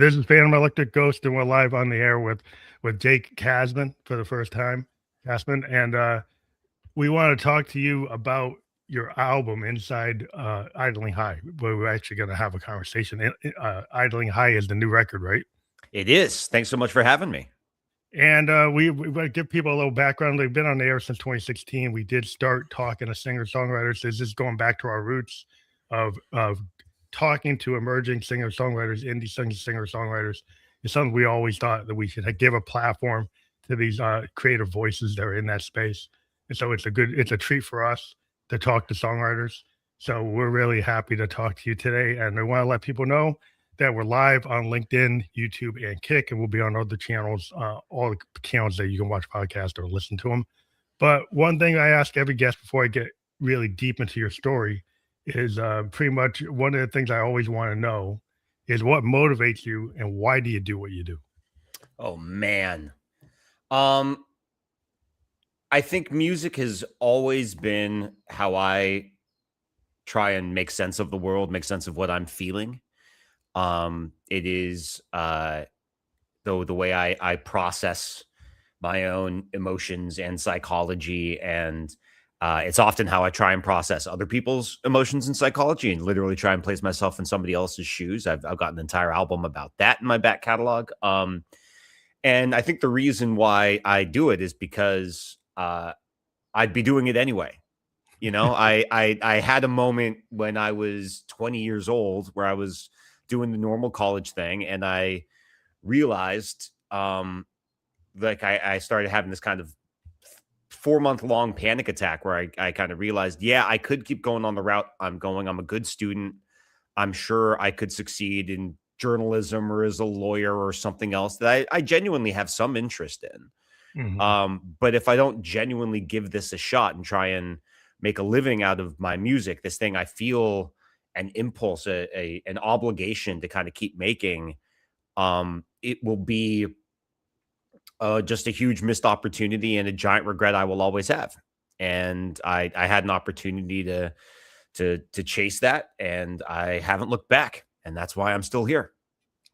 This is Phantom Electric Ghost, and we're live on the air with Jake Cassman for the first time. Cassman, and we want to talk to you about your album Inside Idling High. Where we're actually going to have a conversation. Idling High is the new record, right? It is. Thanks so much for having me. And we want to give people a little background. They've been on the air since 2016. We did start talking to singer-songwriters. This is going back to our roots of talking to emerging singer-songwriters, indie singer-songwriters. It's something we always thought that we should give a platform to these creative voices that are in that space. And so it's a treat for us to talk to songwriters. So we're really happy to talk to you today. And I want to let people know that we're live on LinkedIn, YouTube, and Kick, and we'll be on other channels, all the channels that you can watch podcasts or listen to them. But one thing I ask every guest before I get really deep into your story is pretty much one of the things I always want to know is what motivates you and why do you do what you do? Oh man. I think music has always been how I try and make sense of the world, make sense of what I'm feeling. It is the way I process my own emotions and psychology, and it's often how I try and process other people's emotions and psychology and literally try and place myself in somebody else's shoes. I've got an entire album about that in my back catalog. And I think the reason why I do it is because I'd be doing it anyway. You know, I had a moment when I was 20 years old where I was doing the normal college thing, and I realized I started having this kind of 4-month long panic attack where I kind of realized, yeah, I could keep going on the route I'm going. I'm a good student. I'm sure I could succeed in journalism or as a lawyer or something else that I genuinely have some interest in. Mm-hmm. But if I don't genuinely give this a shot and try and make a living out of my music, this thing I feel an impulse, an obligation to kind of keep making, it will be just a huge missed opportunity and a giant regret I will always have. And I had an opportunity to chase that, and I haven't looked back, and that's why I'm still here.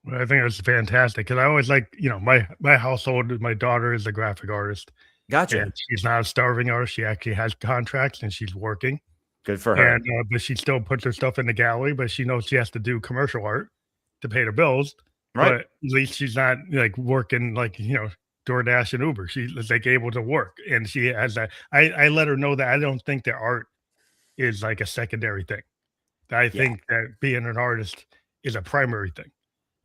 Well, I think that's fantastic because I always like, my household, my daughter is a graphic artist. Gotcha. And she's not a starving artist. She actually has contracts and she's working. Good for her. And but she still puts her stuff in the gallery, but she knows she has to do commercial art to pay the bills. Right. But at least she's not like working like, DoorDash and Uber. She's like able to work. And she has that. I let her know that I don't think that art is like a secondary thing. I think that being an artist is a primary thing.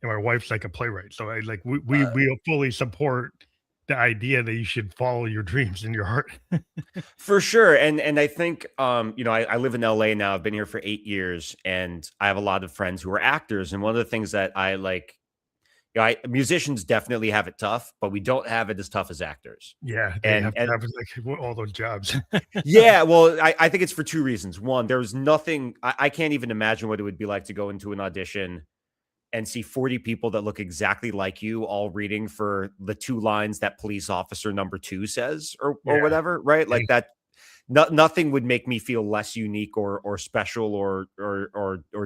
And my wife's like a playwright. So we fully support the idea that you should follow your dreams in your heart. For sure. And I think, I live in LA now. I've been here for 8 years, and I have a lot of friends who are actors. And one of the things that I like, musicians definitely have it tough, but we don't have it as tough as actors. Yeah. They have to have like all those jobs. Yeah. Well, I think it's for two reasons. One, there's nothing, I can't even imagine what it would be like to go into an audition and see 40 people that look exactly like you all reading for the 2 lines that police officer number 2 says or whatever, right? Like that, nothing would make me feel less unique or special or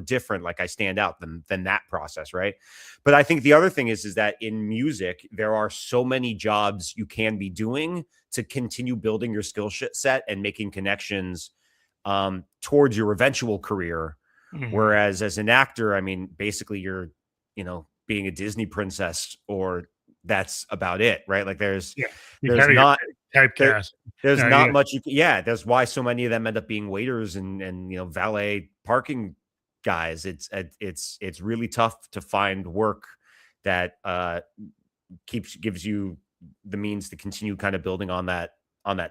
different. Like I stand out than that process. Right. But I think the other thing is that in music, there are so many jobs you can be doing to continue building your skill set and making connections towards your eventual career. Mm-hmm. Whereas as an actor, I mean, basically you're, being a Disney princess, or that's about it, right? Like there's not typecast. There's not much. That's why so many of them end up being waiters and valet parking guys. It's really tough to find work that gives you the means to continue kind of building on that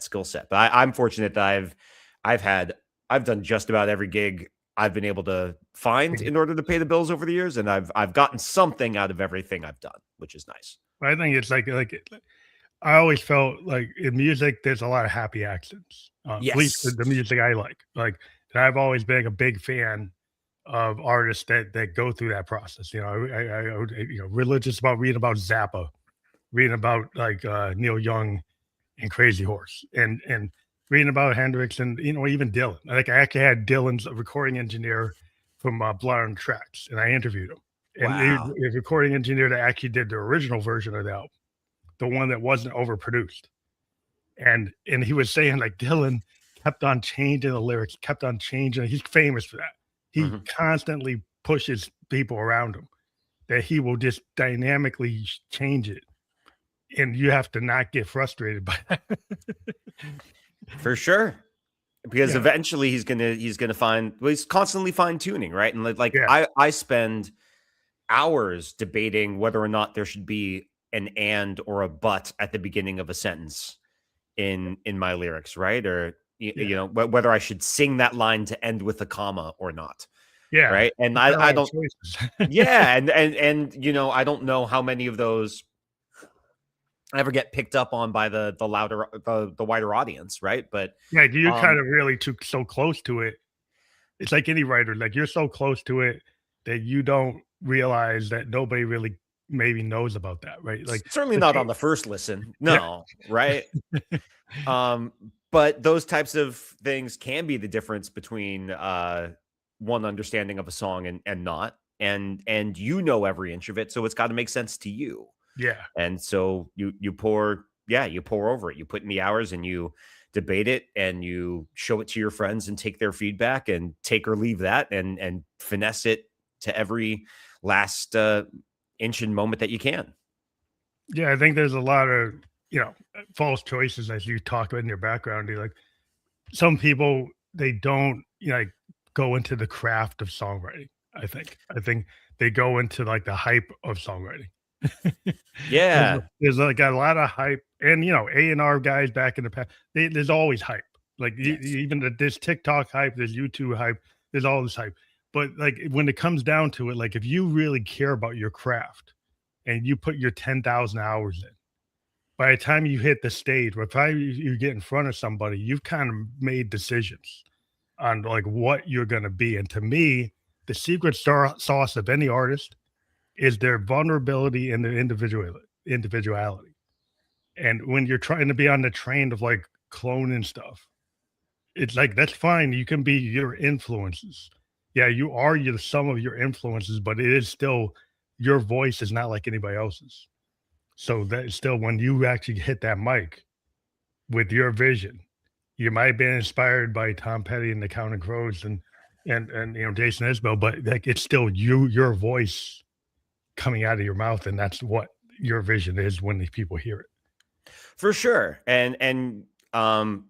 skill set. But I'm fortunate that I've done just about every gig I've been able to find in order to pay the bills over the years. And I've gotten something out of everything I've done, which is nice. I think it's like I always felt like in music, there's a lot of happy accidents. Yes. At least the music I like. Like I've always been a big fan of artists that go through that process. I religious about reading about Zappa, reading about like Neil Young and Crazy Horse, and reading about Hendrix and even Dylan. Like I actually had Dylan's recording engineer from Blood on Tracks, and I interviewed him. And Wow. the recording engineer that actually did the original version of the album, the one that wasn't overproduced. And he was saying like Dylan kept on changing the lyrics, kept on changing. He's famous for that. He Mhm. constantly pushes people around him that he will just dynamically change it. And you have to not get frustrated by that. For sure. Because Yeah. eventually he's gonna find, well, he's constantly fine tuning, right? And like Yeah. I spend hours debating whether or not there should be an and or a but at the beginning of a sentence in my lyrics, right? Or Yeah. whether I should sing that line to end with a comma or not, Yeah. right? And You've got a I lot of don't, choices. yeah, and I don't know how many of those ever get picked up on by the louder the wider audience, right? But Yeah. You're kind um of really too so close to it. It's like any writer, like you're so close to it that you don't realize that nobody really maybe knows about that, right? Like certainly the not on the first listen, yeah. no, right? Um, but those types of things can be the difference between one understanding of a song and not. And every inch of it, so it's got to make sense to you. Yeah. And so you pour, yeah, you pour over it. You put in the hours and you debate it and you show it to your friends and take their feedback and take or leave that and finesse it to every last inch and moment that you can. Yeah, I think there's a lot of, false choices as you talk in your background. You're like some people they don't like go into the craft of songwriting. I think they go into like the hype of songwriting. there's, Yeah. there's like a lot of hype, and A&R guys back in the past. There's always hype. Like Yes. even this TikTok hype, there's YouTube hype, there's all this hype. But like when it comes down to it, like if you really care about your craft and you put your 10,000 hours in, by the time you hit the stage, by the time you get in front of somebody, you've kind of made decisions on like what you're going to be. And to me, the secret sauce of any artist is their vulnerability and their individuality. And when you're trying to be on the train of like cloning stuff, it's like that's fine. You can be your influences. Yeah, you are the sum of your influences, but it is still your voice is not like anybody else's. So that still, when you actually hit that mic with your vision, you might have been inspired by Tom Petty and the Counting Crows and Jason Isbell, but like it's still your voice coming out of your mouth, and that's what your vision is when these people hear it. For sure. And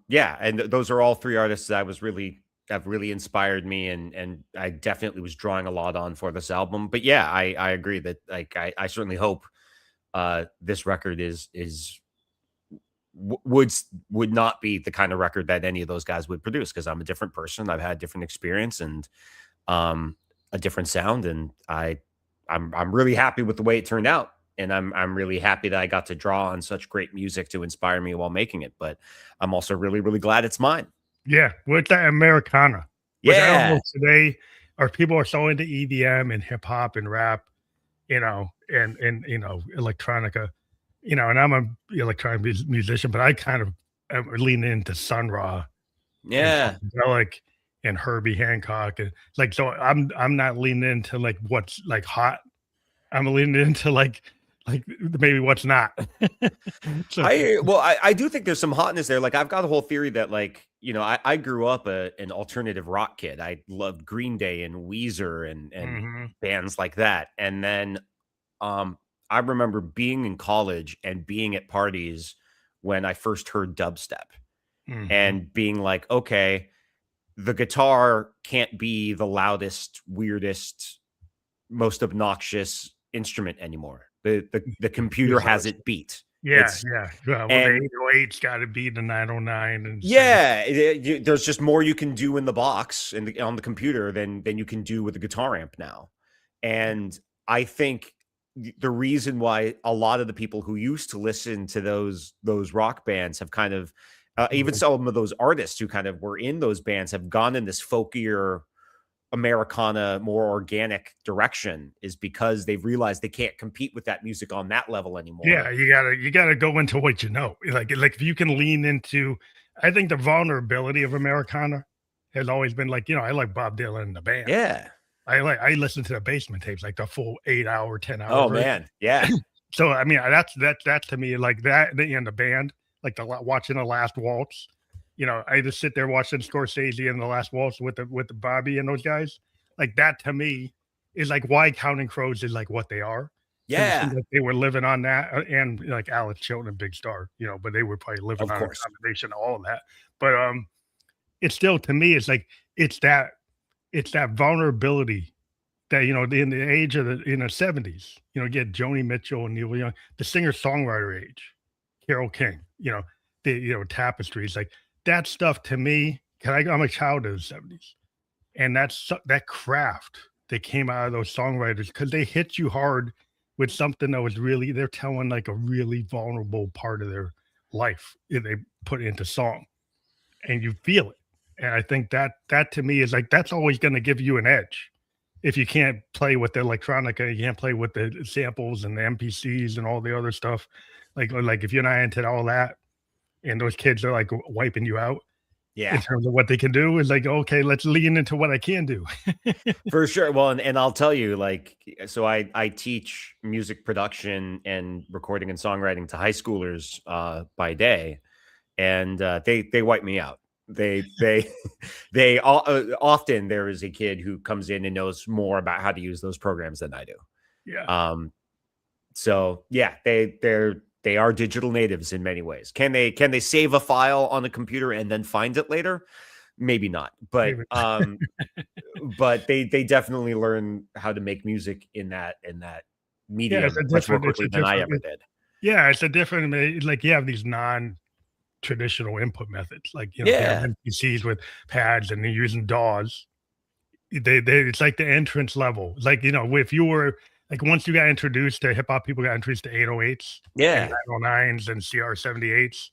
yeah, and those are all three artists that have really inspired me, and I definitely was drawing a lot on for this album. But yeah, I agree that like I certainly hope this record would not be the kind of record that any of those guys would produce, because I'm a different person. I've had a different experience and a different sound, and I'm really happy with the way it turned out. And I'm really happy that I got to draw on such great music to inspire me while making it. But I'm also really, really glad it's mine. Yeah, with that Americana, which I don't Yeah. know today, or people are so into EDM and hip hop and rap, and electronica, and I'm a electronic musician, but I kind of am leaning into Sun Ra and Yeah. Funkadelic and Herbie Hancock, and like so I'm not leaning into like what's like hot. I'm leaning into like maybe what's not. So I do think there's some hotness there. Like I've got a whole theory that like, I grew up an alternative rock kid. I loved Green Day and Weezer and mhm, bands like that. And then I remember being in college and being at parties when I first heard dubstep mhm. and being like, okay, the guitar can't be the loudest, weirdest, most obnoxious instrument anymore. The computer There's has it beat. yeah, It's yeah. Well, the and 808's gotta be the 909 and so yeah, there's just more you can do in the box and on the computer than you can do with a guitar amp now. And I think the reason why a lot of the people who used to listen to those rock bands have kind of even some of those artists who kind of were in those bands have gone in this folkier Americana, more organic direction is because they've realized they can't compete with that music on that level yeah, anymore. you gotta go into what you know. Like if you can lean into I think the vulnerability of Americana has always been like, I like Bob Dylan and the band. Yeah. I listen to the basement tapes, like the full 8-hour, 10-hour Oh version. man, yeah, So I mean, that's to me like that and the band, like watching the last waltz. You know, I just sit there watching Scorsese and the last waltz with the Bobby and those guys. Like that to me is like why Counting Crows is like what they are. Because it seems yeah, like they were living on that, and like Alex Chilton and Big Star, you know, but they were probably living of on a course. combination of all of that. But it's still to me, it's like it's that it's that vulnerability that you know in the age of the 70s, you know, get Joni Mitchell and Neil Young, the singer-songwriter age, Carole King, you know, the tapestries, like that stuff to me, 'cause I'm a child of the 70s, and that craft that came out of those songwriters because they hit you hard with something that was really they're telling like a really vulnerable part of their life and they put it into song and you feel it. And I think that to me is like that's always going to give you an edge. If you can't play with the electronica, you can't play with the samples and the MPCs and all the other stuff. Like if you're not into all that, and those kids are like wiping you out in Yeah, terms of what they can do, is like okay, let's lean into what I can do. for sure. Well, and I'll tell you, like, so I teach music production and recording and songwriting to high schoolers by day, and they wipe me out. They they all, often there is a kid who comes in and knows more about how to use those programs than I do. Yeah, Um, so yeah, they are digital natives in many ways. Can they save a file on a computer and then find it later? Maybe not, maybe. but they definitely learn how to make music in that Yeah, it's a medium much more different. It's quickly a than I different. ever did. Yeah, it's a different. Like you have these non-traditional input methods, like you know, if you have Yeah, MPCs with pads and they're using DAWs. They it's like the entrance level. Like, you know, if you were like once you got introduced to hip hop, people got introduced to 808s and yeah, 909s and CR78s,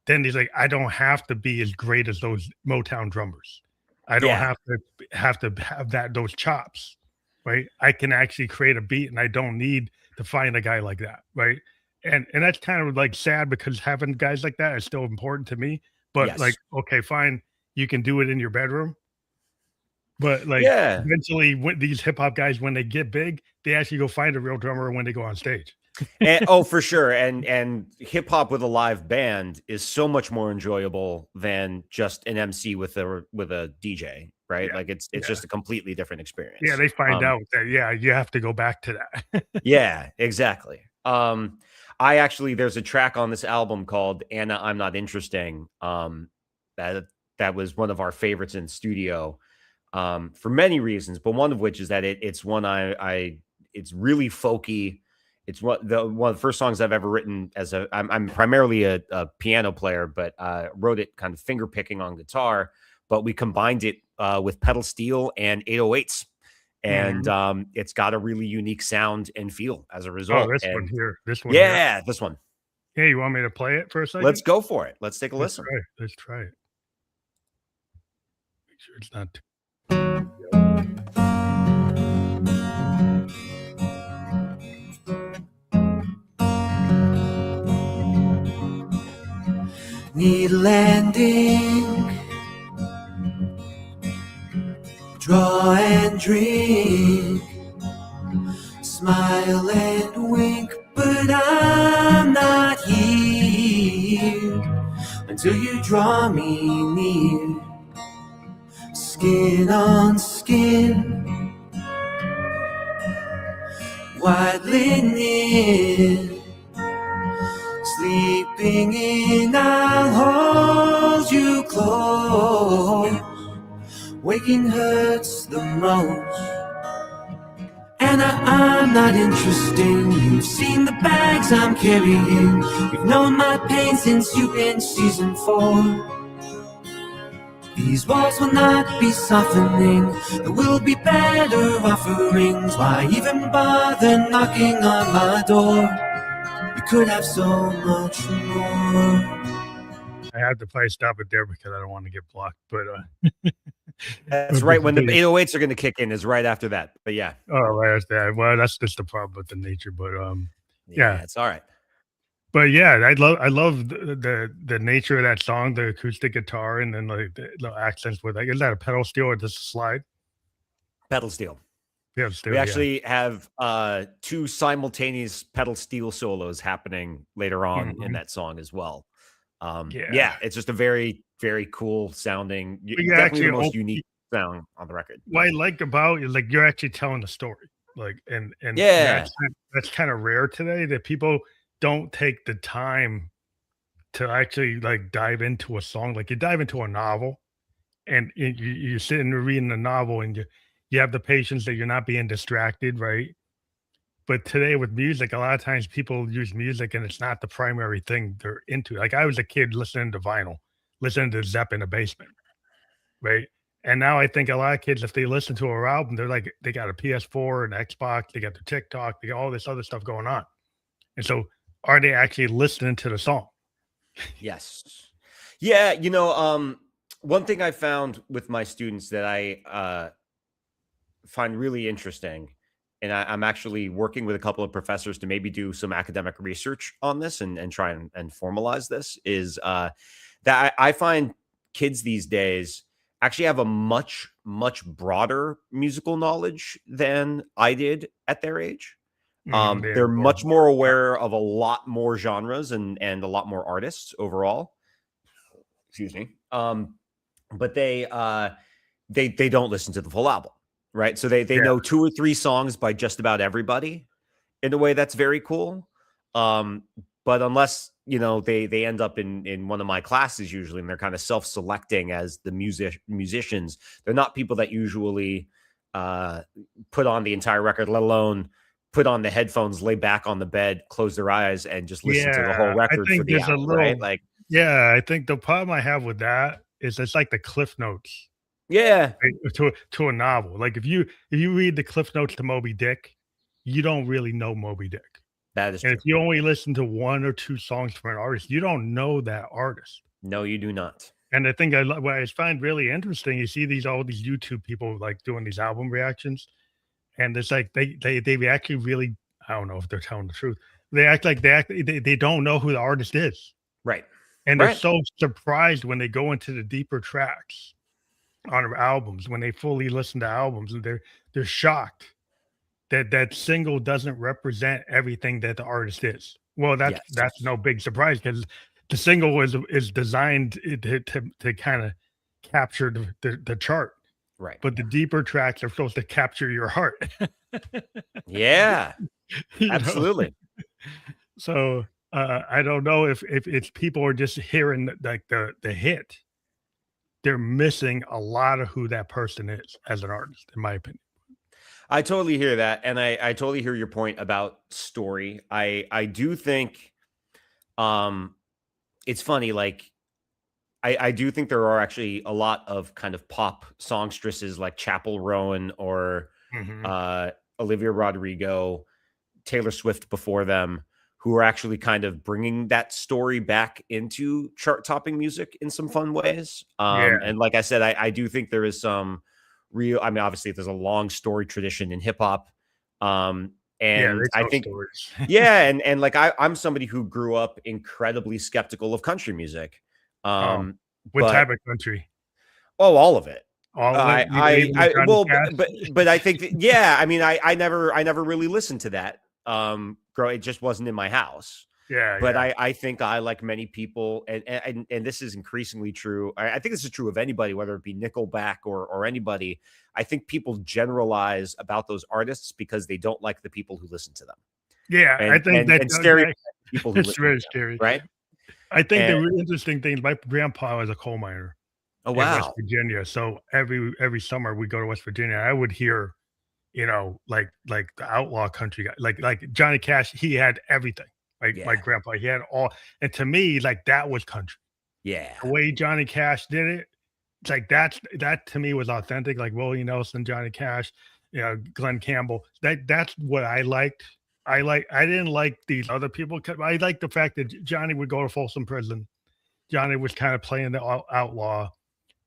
then he's like, I don't have to be as great as those Motown drummers. I don't yeah, have that those chops, right? I can actually create a beat and I don't need to find a guy like that, right? And that's kind of like sad because having guys like that is still important to me. But like, yes, okay, fine, you can do it in your bedroom, but, like, yeah. eventually, when these hip hop guys, when they get big, they actually go find a real drummer when they go on stage. And, oh, for sure. And hip hop with a live band is so much more enjoyable than just an MC with a DJ, right? Yeah, Like it's yeah. just a completely different Yeah, experience. they find out that, yeah, you have to go back to that. Yeah, exactly. I actually there's a track on this album called Anna, I'm Not Interesting. That that was one of our favorites in studio. For many reasons, but one of which is that it's one I it's really folky. It's one of the first songs I've ever written as I'm primarily a piano player, but wrote it kind of finger picking on guitar, but we combined it with pedal steel and 808s. And Mhm. it's got a really unique sound and feel as a Oh, result. And this one here. yeah, this one. Hey, you want me to play it for a Let's second? go for it. Let's take a listen. Let's try it. Make sure it's not Need landing, draw and drink, smile and wink, but I'm not here until you draw me near. Skin on skin, white linen, sleeping in, I'll hold you close. Waking hurts the most. And I'm not interesting. You've seen the bags I'm carrying. You've known my pain since you've been season 4. These walls will not be softening. There will be better offerings. Why even bother knocking on my door? You could have so much more. I had to probably stop it there because I don't wanna get blocked, That's but right when the basically 808s are going to kick in is right after that. But yeah, oh, right, that's that. Well, that's just the problem with the nature, yeah. yeah, it's all right. But yeah, I love the nature of that song, the acoustic guitar, and then like the accents with like is that a pedal steel or just a slide? Pedal steel. We yeah. actually have 2 simultaneous pedal steel solos happening later on in that song as well. Yeah, it's just a very, very cool sounding, We definitely the actually most unique sound on the record. what I like about is, like, you're actually telling the story, like, and Yeah. that's kind of rare today that people don't take the time to actually, like, dive into a song. Like, you dive into a novel, and you're sitting there reading the novel, and you have the patience that you're not being distracted, right? But today with music, a lot of times people use music, and it's not the primary thing they're into. Like, I was a kid listening to vinyl, listening to Zepp in the basement, right? And now I think a lot of kids, if they listen to our album, they're like, they got a PS4 and Xbox, they got their TikTok, they got all this other stuff going on. And so, are they actually listening to the song? Yes. Yeah, one thing I found with my students that I find really interesting, and I'm actually working with a couple of professors to maybe do some academic research on this and try and formalize this, is that I find kids these days actually have a much, much broader musical knowledge than I did at their age. They're much more aware of a lot more genres and a lot more artists overall. Excuse me. But they don't listen to the full album, right? So they know 2 or 3 songs by just about everybody in a way that's very cool. But unless they end up in one of my classes usually, and they're kind of self-selecting as the musicians, they're not people that usually put on the entire record, let alone put on the headphones, lay back on the bed, close their eyes, and just listen to the whole record for the hour, right? Like, yeah, I think the problem I have with that is it's like the cliff notes, yeah, right, to a novel. Like, if you read the cliff notes to Moby Dick, you don't really know Moby Dick. that is And true. if you only listen to 1 or 2 songs from an artist, you don't know that artist. No, you do not. And I think what I find really interesting, you see all these YouTube people, like, doing these album reactions, and it's like they actually really, I don't know if they're telling the truth. They act like they don't know who the artist is. Right. And they're so surprised when they go into the deeper tracks on albums, when they fully listen to albums, and they're shocked that single doesn't represent everything that the artist is. Well, that's no big surprise, because the single is designed to kind of capture the chart. Right. But the deeper tracks are supposed to capture your heart. Yeah. You know? Absolutely. So I don't know if it's people are just hearing like the hit. They're missing a lot of who that person is as an artist, in my opinion. I totally hear that. And I totally hear your point about story. I do think it's funny, like I do think there are actually a lot of kind of pop songstresses like Chappell Rowan or Olivia Rodrigo, Taylor Swift before them, who are actually kind of bringing that story back into chart-topping music in some fun ways. And like I said, I do think there is some real, I mean, obviously there's a long story tradition in hip hop. And I think, and like I'm somebody who grew up incredibly skeptical of country music. What type of country? Oh, all of it. All of it? But I think I mean, I never really listened to that. It just wasn't in my house. But I think I, like many people, and this is increasingly true. I think this is true of anybody, whether it be Nickelback or anybody. I think people generalize about those artists because they don't like the people who listen to them. Yeah, I think that's scary people who it's very scary, right? I think the really interesting thing, my grandpa was a coal miner. Oh, in West Virginia. So every summer we go to West Virginia. I would hear, like the outlaw country guy, like Johnny Cash. He had everything. My grandpa, he had all, and to me, like, that was country. Yeah, the way Johnny Cash did it, it's like that to me was authentic. Like Willie Nelson, Johnny Cash, Glenn Campbell. That's what I liked. I didn't like these other people. I liked the fact that Johnny would go to Folsom Prison. Johnny was kind of playing the outlaw,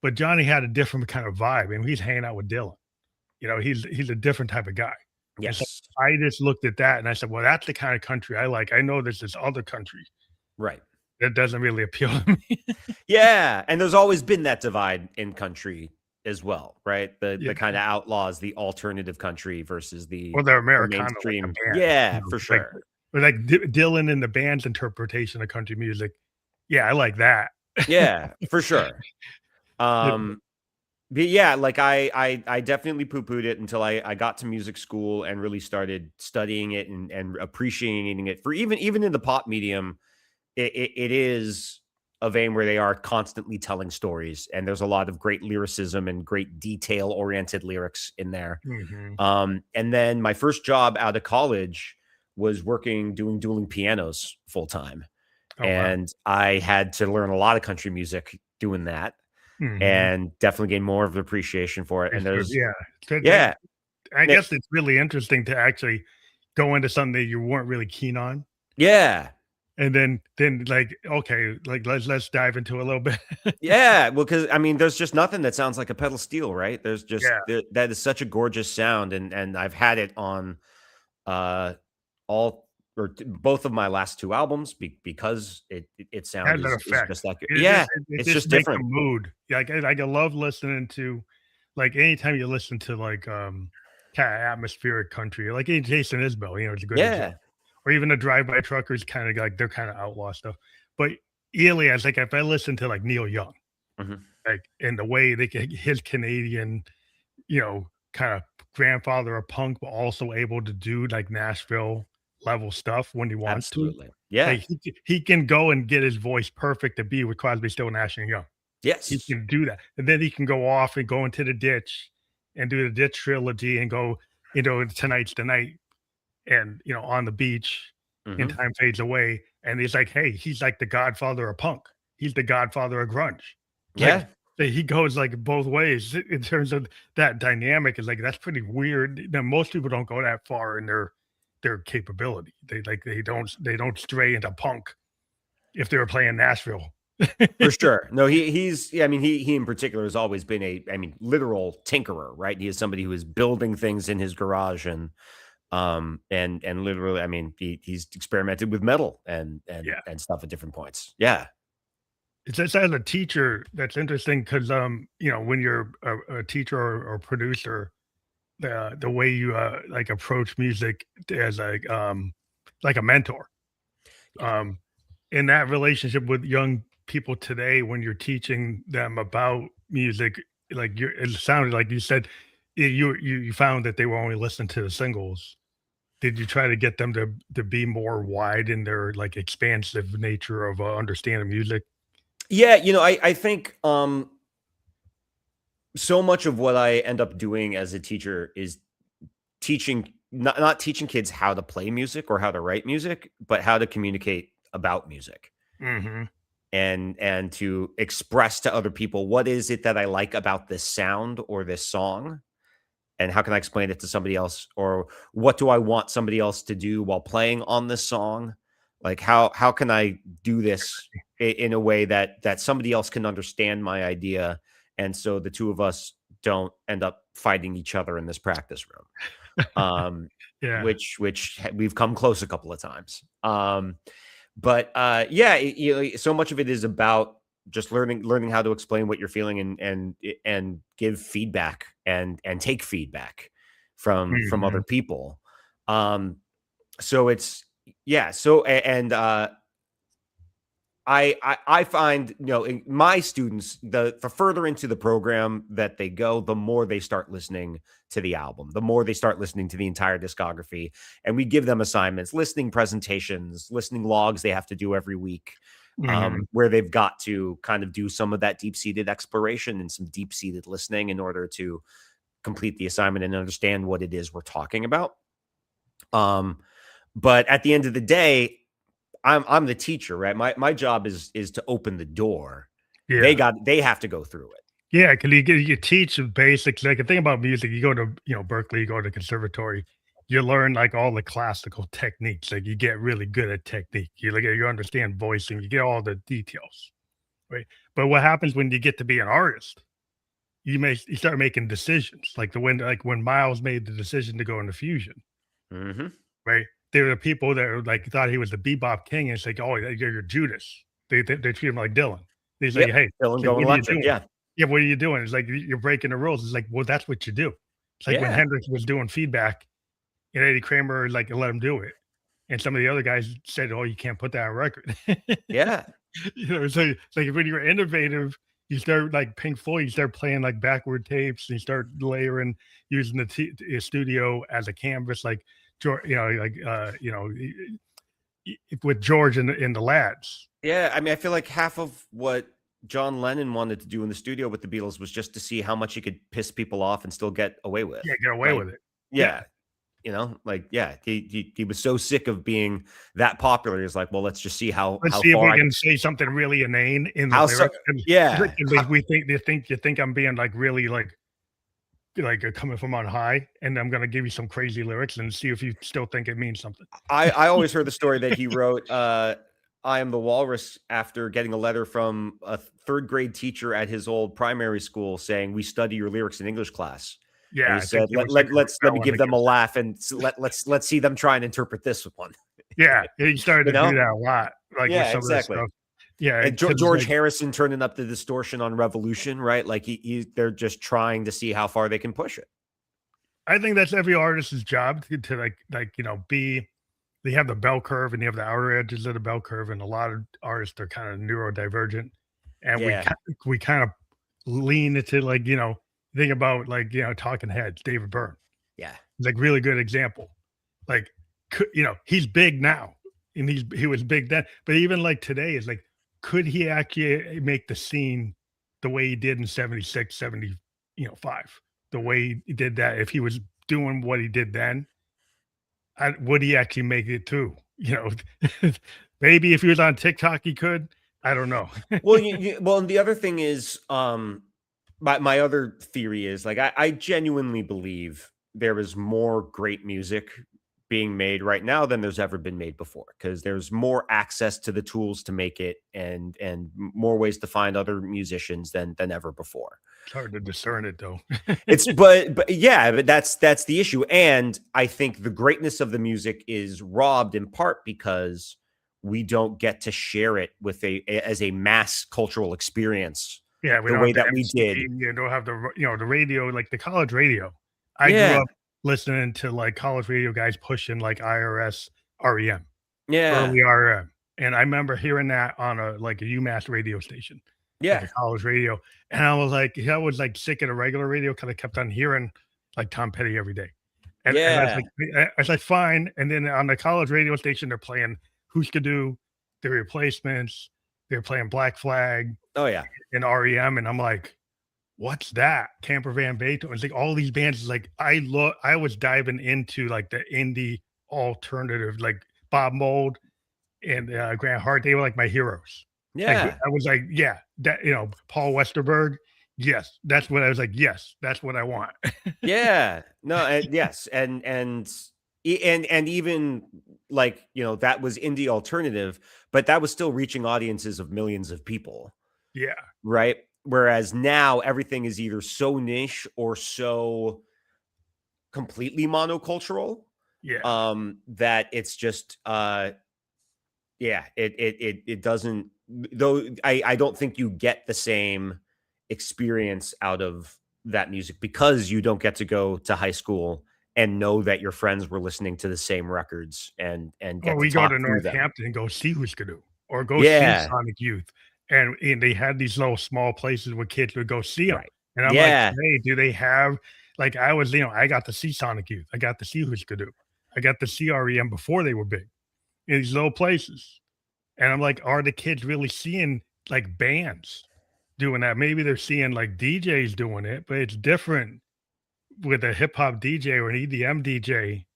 but Johnny had a different kind of vibe, and he's hanging out with Dylan. He's a different type of guy. Yes. So I just looked at that and I said, well, that's the kind of country I like. I know there's this other country. Right. That doesn't really appeal to me. Yeah. And there's always been that divide in country as well, right? The Yeah. kind of outlaws the alternative country versus the Or the Americana, like the mainstream. band, Yeah, for like sure. Dylan and the band's interpretation of country music. Yeah, I like that. Yeah, for sure. Yeah. But yeah, like I definitely poo-pooed it until I got to music school and really started studying it and appreciating it. For even in the pop medium, it is a vein where they are constantly telling stories, and there's a lot of great lyricism and great detail-oriented lyrics in there. Mhm. And then my first job out of college was doing dueling pianos full time, Oh, wow. and I had to learn a lot of country music doing that, Mhm. and definitely gain more of an appreciation for it. And there's Yeah. So that yeah, I it- guess it's really interesting to actually go into something that you weren't really keen on, yeah, and then like, okay, like let's dive into a little bit. yeah. Well, because I mean, there's just nothing that sounds like a pedal steel, right? There's just Yeah. that is such a gorgeous sound, and I've had it on uh all both of my last two albums because it sound Has an is effect. just that good. It Yeah, it it's just just makes a different. mood. Yeah, like I love listening to, like, anytime you listen to, like, kinda atmospheric country, like even Jason Isbell, it's a good example. Yeah. Or even the drive-by truckers, kinda like they're kinda outlaw stuff. But Elias, like, if I listen to, like, Neil Young, Mhm. like, and the way they can his Canadian, kinda grandfather of punk, but also able to do, like, Nashville level stuff when he wants to. Absolutely. Yeah. Like, he can go and get his voice perfect to be with Crosby, Still, Nash& and Young. He Yes. can do that, and then he can go off and go into the ditch and do the Ditch trilogy and go, Tonight's the Night and, On the Beach, and Mhm. Time Fades Away, and he's like, hey, he's like the godfather of punk. He's the godfather of grunge. Like, Yeah. he goes, like, both ways in terms of that dynamic is, like, that's pretty weird. Now, most people don't go that far in their capability. They don't stray into punk if they were playing Nashville. For sure. No, he's yeah, I mean, he in particular has always been I mean, literal tinkerer, right? He is somebody who is building things in his garage and literally, I mean, he's experimented with metal Yeah. and stuff at different points. Yeah. It's just as a teacher, that's interesting because, when you're a teacher or producer, the way you, like, approach music as, like a mentor, Yeah. um, in that relationship with young people today, when you're teaching them about music, like, it sounded like you said you found that they were only listening to the singles. Did you try to get them to be more wide in their, like, expansive nature of, understanding music? Yeah, I think so much of what I end up doing as a teacher is teaching not teaching kids how to play music or how to write music, but how to communicate about music Mhm. and to express to other people what is it that I like about this sound or this song, and how can I explain it to somebody else, or what do I want somebody else to do while playing on this song? Like how can I do this in a way that somebody else can understand my idea, and so the two of us don't end up fighting each other in this practice room. Um, Yeah. which we've come close a couple of times. But yeah, so much of it is about just learning how to explain what you're feeling and give feedback and take feedback from other Mhm. people. Um, so it's yeah. So and I find my students the further into the program that they go, the more they start listening to the album, the more they start listening to the entire discography, and we give them assignments, listening presentations, listening logs they have to do every week, Mhm. where they've got to kind of do some of that deep seated exploration and some deep seated listening in order to complete the assignment and understand what it is we're talking about. Um, but at the end of the day, I'm the teacher, right? My job is to open the door. Yeah. They have to go through it. Yeah, 'cause you teach the basics, like, the thing about music, you go to, Berkeley, you go to conservatory, you learn, like, all the classical techniques, like, you get really good at technique, you understand voicing, you get all the details, right? But what happens when you get to be an artist, you start making decisions, like when Miles made the decision to go into fusion, Mhm. right? There were people that were, like, thought he was the bebop king, and it's like, "Oh, you're Judas." They treat him like Dylan. He's like, Yep. "Hey," Dylan it's like, going "What are you electric. doing?" Yeah. Yeah, what are you doing? It's like you're breaking the rules. It's like, well, that's what you do. It's like when Yeah. Hendrix was doing feedback and Eddie Kramer like let him do it. And some of the other guys said, "Oh, you can't put that on record." Yeah. So it's like when you're innovative, you start like Pink Floyd, you start playing like backward tapes, and you start layering, using the studio as a canvas, like George, with George and the lads. Yeah. I mean, I feel like half of what John Lennon wanted to do in the studio with the Beatles was just to see how much he could piss people off and still get away with. Yeah, get away Like, with it. yeah. You know, like, yeah, he was so sick of being that popular. He's like, well, let's just see how Let's see if far we can say something really inane in the how lyrics. yeah. Like we think you think I'm being like really like coming from on high, and I'm gonna give you some crazy lyrics and see if you still think it means something. I always heard the story that he wrote I Am the Walrus after getting a letter from a third grade teacher at his old primary school saying, we study your lyrics in English class. Yeah, And I he said, think let me give them a laugh and let's see them try and interpret this one. Yeah, he started You to know? do that a lot. Like Yeah, with some exactly. of this stuff. Yeah, And 'cause George like, Harrison turning up the distortion on Revolution, right? Like they're just trying to see how far they can push it. I think that's every artist's job to be. They have the bell curve and they have the outer edges of the bell curve, and a lot of artists are kind of neurodivergent, and Yeah. we kind of lean into think about Talking Heads, David Byrne, Yeah. like really good example. Like he's big now, and he was big then, but even like today is like, could he actually make the scene the way he did in 76, 75? The way he did that, if he was doing what he did then, would he actually make it too? Maybe if he was on TikTok, he could. I don't know. Well, and the other thing is, my other theory is like I genuinely believe there is more great music being made right now than there's ever been made before, because there's more access to the tools to make it and more ways to find other musicians than ever before. It's hard to discern it though. but that's the issue. And I think the greatness of the music is robbed in part because we don't get to share it with as a mass cultural experience. Yeah, we the don't way have that the we MTV, did. You don't have the radio, like the college radio. I grew up listening to like college radio guys pushing like IRS REM, Yeah. early REM, and I remember hearing that on a UMass radio station. Like a college radio, and I was like sick of the regular radio because I kept on hearing like Tom Petty every day, and I was like fine. And then on the college radio station, they're playing Who's Could Do, The Replacements, they're playing Black Flag, Oh yeah, and REM, and I'm like, what's that? Camper Van Beethoven. It's like all these bands. Like I was diving into like the indie alternative, like Bob Mould and Grant Hart. They were like my heroes. yeah. Like, I was like, yeah, that Paul Westerberg. Yes, that's what I was like. Yes, that's what I want. Yeah, no, and yes, and even like that was indie alternative, but that was still reaching audiences of millions of people. Yeah, right. Whereas now everything is either so niche or so completely monocultural. Yeah. That it's just it doesn't, though. I don't think you get the same experience out of that music because you don't get to go to high school and know that your friends were listening to the same records and get we to go talk to through them. Northampton and go see Who's Could Do, or go see Sonic Youth, and they had these little small places where kids would go see them. Right. And I'm like, hey, do they have like I was, I got to see Sonic Youth, I got to see Who's Could Do, I got to see REM before they were big in these little places. And I'm like, are the kids really seeing like bands doing that? Maybe they're seeing like DJs doing it, but it's different with a hip hop DJ or an EDM DJ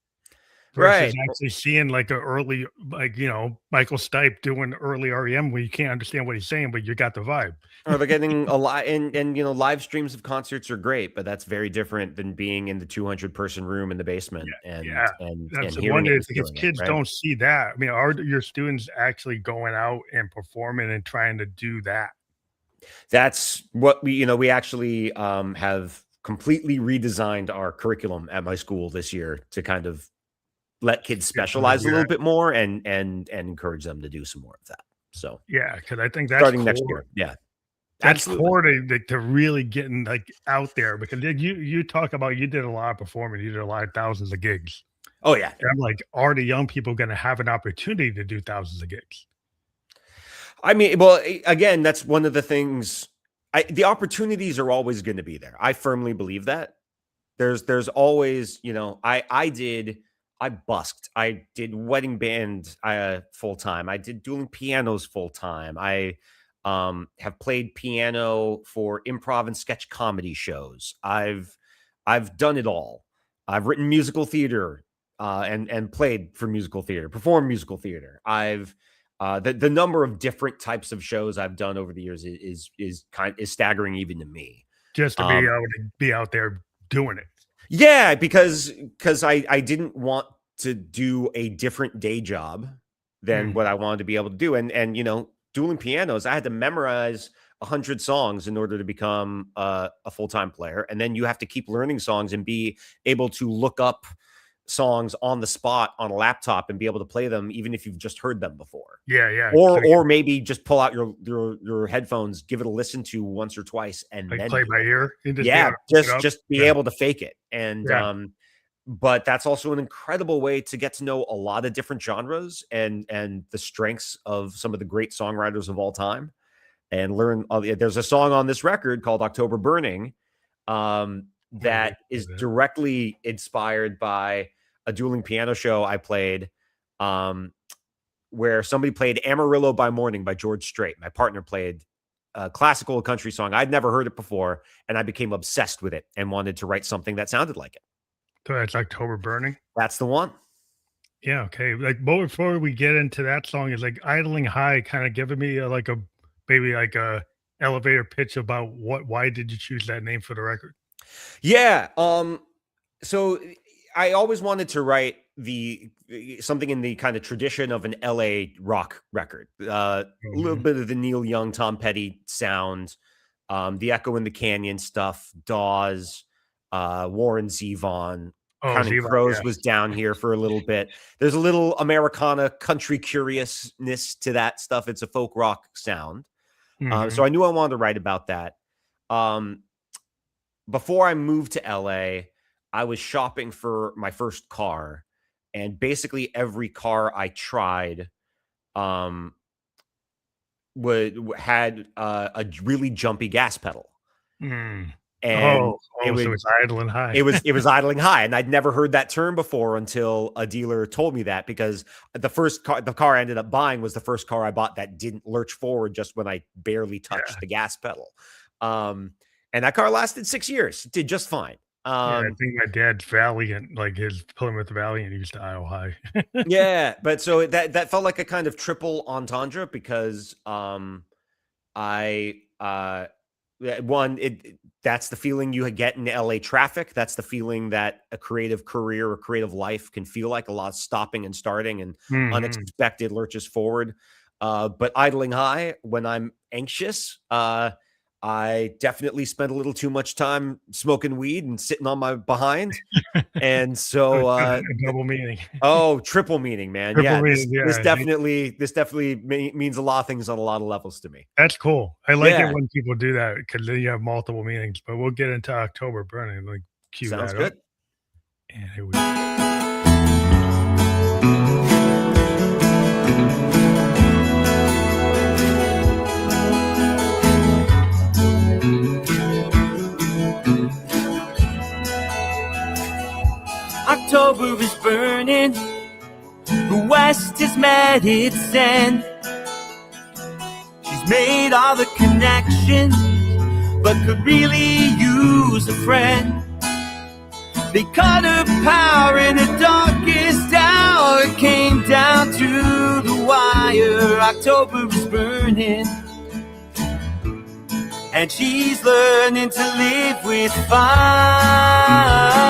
versus actually seeing like an early, Michael Stipe doing early REM where you can't understand what he's saying, but you got the vibe. Or they're getting a lot, and live streams of concerts are great, but that's very different than being in the 200-person room in the basement and that's hearing it it because kids don't see that. I mean, are your students actually going out and performing and trying to do that? That's what we actually have completely redesigned our curriculum at my school this year to kind of let kids specialize a little bit more and encourage them to do some more of that. So yeah, because I think that's starting cool. next year. Yeah, That's Absolutely. core to really getting like out there, because you talk about, you did a lot of performing, you did a lot of thousands of gigs. Oh yeah. And I'm like, are the young people going to have an opportunity to do thousands of gigs? I mean, well, again, that's one of the things. The opportunities are always going to be there. I firmly believe that. There's always, I busked. I did wedding band full time. I did dueling pianos full time. I have played piano for improv and sketch comedy shows. I've done it all. I've written musical theater and played for musical theater, performed musical theater. I've the number of different types of shows I've done over the years is staggering even to me. Just to be able to be out there doing it. Yeah, because I didn't want to do a different day job than what I wanted to be able to do. And dueling pianos, I had to memorize 100 songs in order to become a full-time player. And then you have to keep learning songs and be able to look up songs on the spot on a laptop and be able to play them even if you've just heard them before. Yeah. Or maybe just pull out your headphones, give it a listen to once or twice, and like then play by ear. Just be able to fake it. And but that's also an incredible way to get to know a lot of different genres and the strengths of some of the great songwriters of all time, and learn. There's a song on this record called October Burning that is directly inspired by a dueling piano show I played, where somebody played Amarillo by Morning by George Strait. My partner played a classical country song. I'd never heard it before, and I became obsessed with it and wanted to write something that sounded like it. So that's October Burning? That's the one. Yeah, okay. Like, before we get into that song, is like Idling High kind of giving me maybe like a elevator pitch about why did you choose that name for the record? Yeah. So I always wanted to write something in the kind of tradition of an LA rock record. A little bit of the Neil Young, Tom Petty sound, the Echo in the Canyon stuff, Dawes, Warren Zevon. Counting Crows was down here for a little bit. There's a little Americana country curiousness to that stuff. It's a folk rock sound. So I knew I wanted to write about that. Before I moved to LA, I was shopping for my first car, and basically every car I tried had a really jumpy gas pedal. And it was idling high. It was idling high, and I'd never heard that term before until a dealer told me that, because the car I ended up buying was the first car I bought that didn't lurch forward just when I barely touched the gas pedal. And that car lasted 6 years. It did just fine. I think my dad's Valiant, like his Plymouth Valiant, used to idle high. Yeah, but so that felt like a kind of triple entendre, because that's the feeling you get in LA traffic. That's the feeling that a creative career or creative life can feel like, a lot of stopping and starting and unexpected lurches forward. But idling high, when I'm anxious, I definitely spend a little too much time smoking weed and sitting on my behind. And so double meaning. Oh, triple meaning, man. Triple meaning, this definitely means a lot of things on a lot of levels to me. That's cool. I like it when people do that, because then you have multiple meanings. But we'll get into October Burning. Like, cue Sounds that good. Up. And here we go. October is burning, the West has met its end. She's made all the connections, but could really use a friend. They cut her power in the darkest hour, came down to the wire. October is burning, and she's learning to live with fire.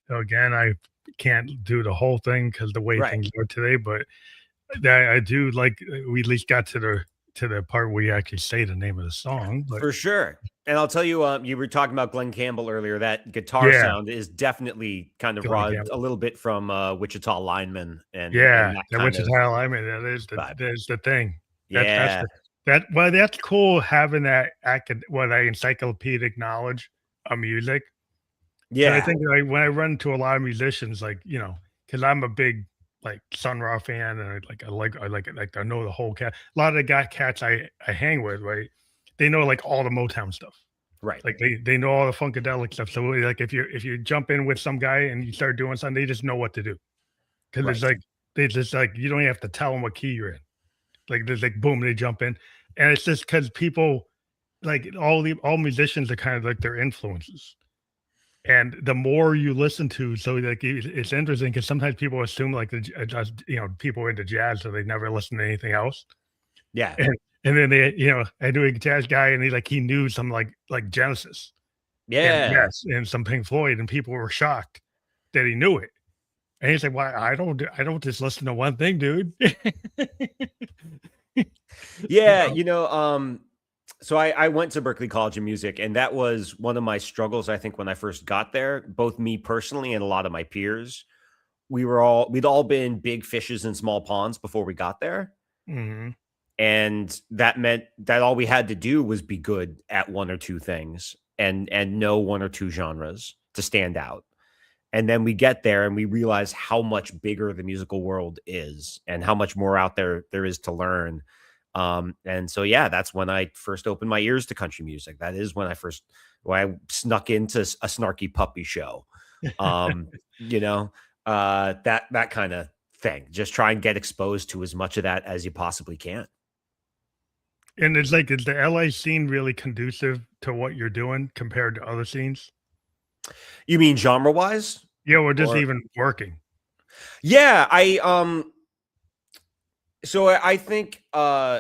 So again, I can't do the whole thing because the way things are today, but I do like, we at least got to to the part where you actually say the name of the song. But For sure. And I'll tell you, you were talking about Glenn Campbell earlier. That guitar yeah, sound is definitely kind of Glenn robbed Campbell. a little bit from Wichita Lineman and Yeah, that that kind of Wichita Lineman, vibe. that is the thing. That's Yeah. well, that's cool having that that encyclopedic knowledge of music. And I Yeah. think, like, when I run into a lot of musicians, like, because I'm a big, like, Sun Ra fan, and I know the whole cat. A lot of the cats I hang with, right? They know, like, all the Motown stuff. Right. Like, they know all the funkadelic stuff. So, like, if you jump in with some guy and you start doing something, they just know what to do. Because it's Right. like they just, like, you don't even have to tell them what key you're in. Like, there's, like, boom, they jump in, and it's just because people, like, all musicians are kind of like their influences. And the more you listen to, so, like, it's interesting because sometimes people assume, like, just, people are into jazz, so they never listen to anything else. Yeah. And then I knew a jazz guy, and he knew some, like Genesis and Yeah. Yes, and some Pink Floyd, and people were shocked that he knew it. And he's like, "Why, I don't just listen to one thing, dude." Yeah. know? So I went to Berklee College of Music, and that was one of my struggles, I think, when I first got there, both me personally and a lot of my peers. We'd all been big fishes in small ponds before we got there. Mhm. And that meant that all we had to do was be good at one or two things and know one or two genres to stand out. And then we get there and we realize how much bigger the musical world is and how much more out there is to learn. And so, yeah, that's when I first opened my ears to country music. That is when I snuck into a Snarky Puppy show. That kind of thing. Just try and get exposed to as much of that as you possibly can. And it's like, is the LA scene really conducive to what you're doing compared to other scenes? You mean genre wise? Yeah, or just Or even working. yeah, I think LA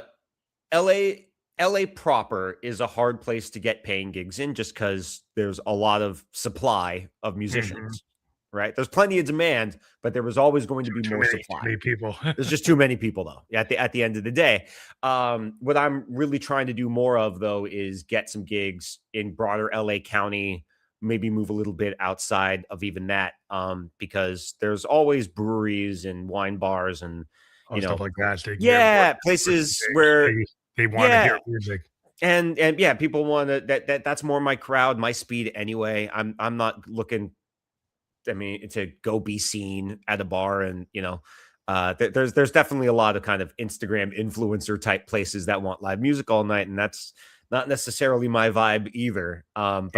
proper is a hard place to get paying gigs in just because there's a lot of supply of musicians, right? There's plenty of demand, but there was always going to be more supply. Too many people. There's just too many people, though. At the end of the day, what I'm really trying to do more of, though, is get some gigs in broader LA County. Maybe move a little bit outside of even that, because there's always breweries and wine bars and Stuff like that. places where they want to hear music. And yeah, people want to that's more my crowd, my speed anyway. I'm not looking, to go be seen at a bar, and there's definitely a lot of kind of Instagram influencer type places that want live music all night, and that's not necessarily my vibe either. So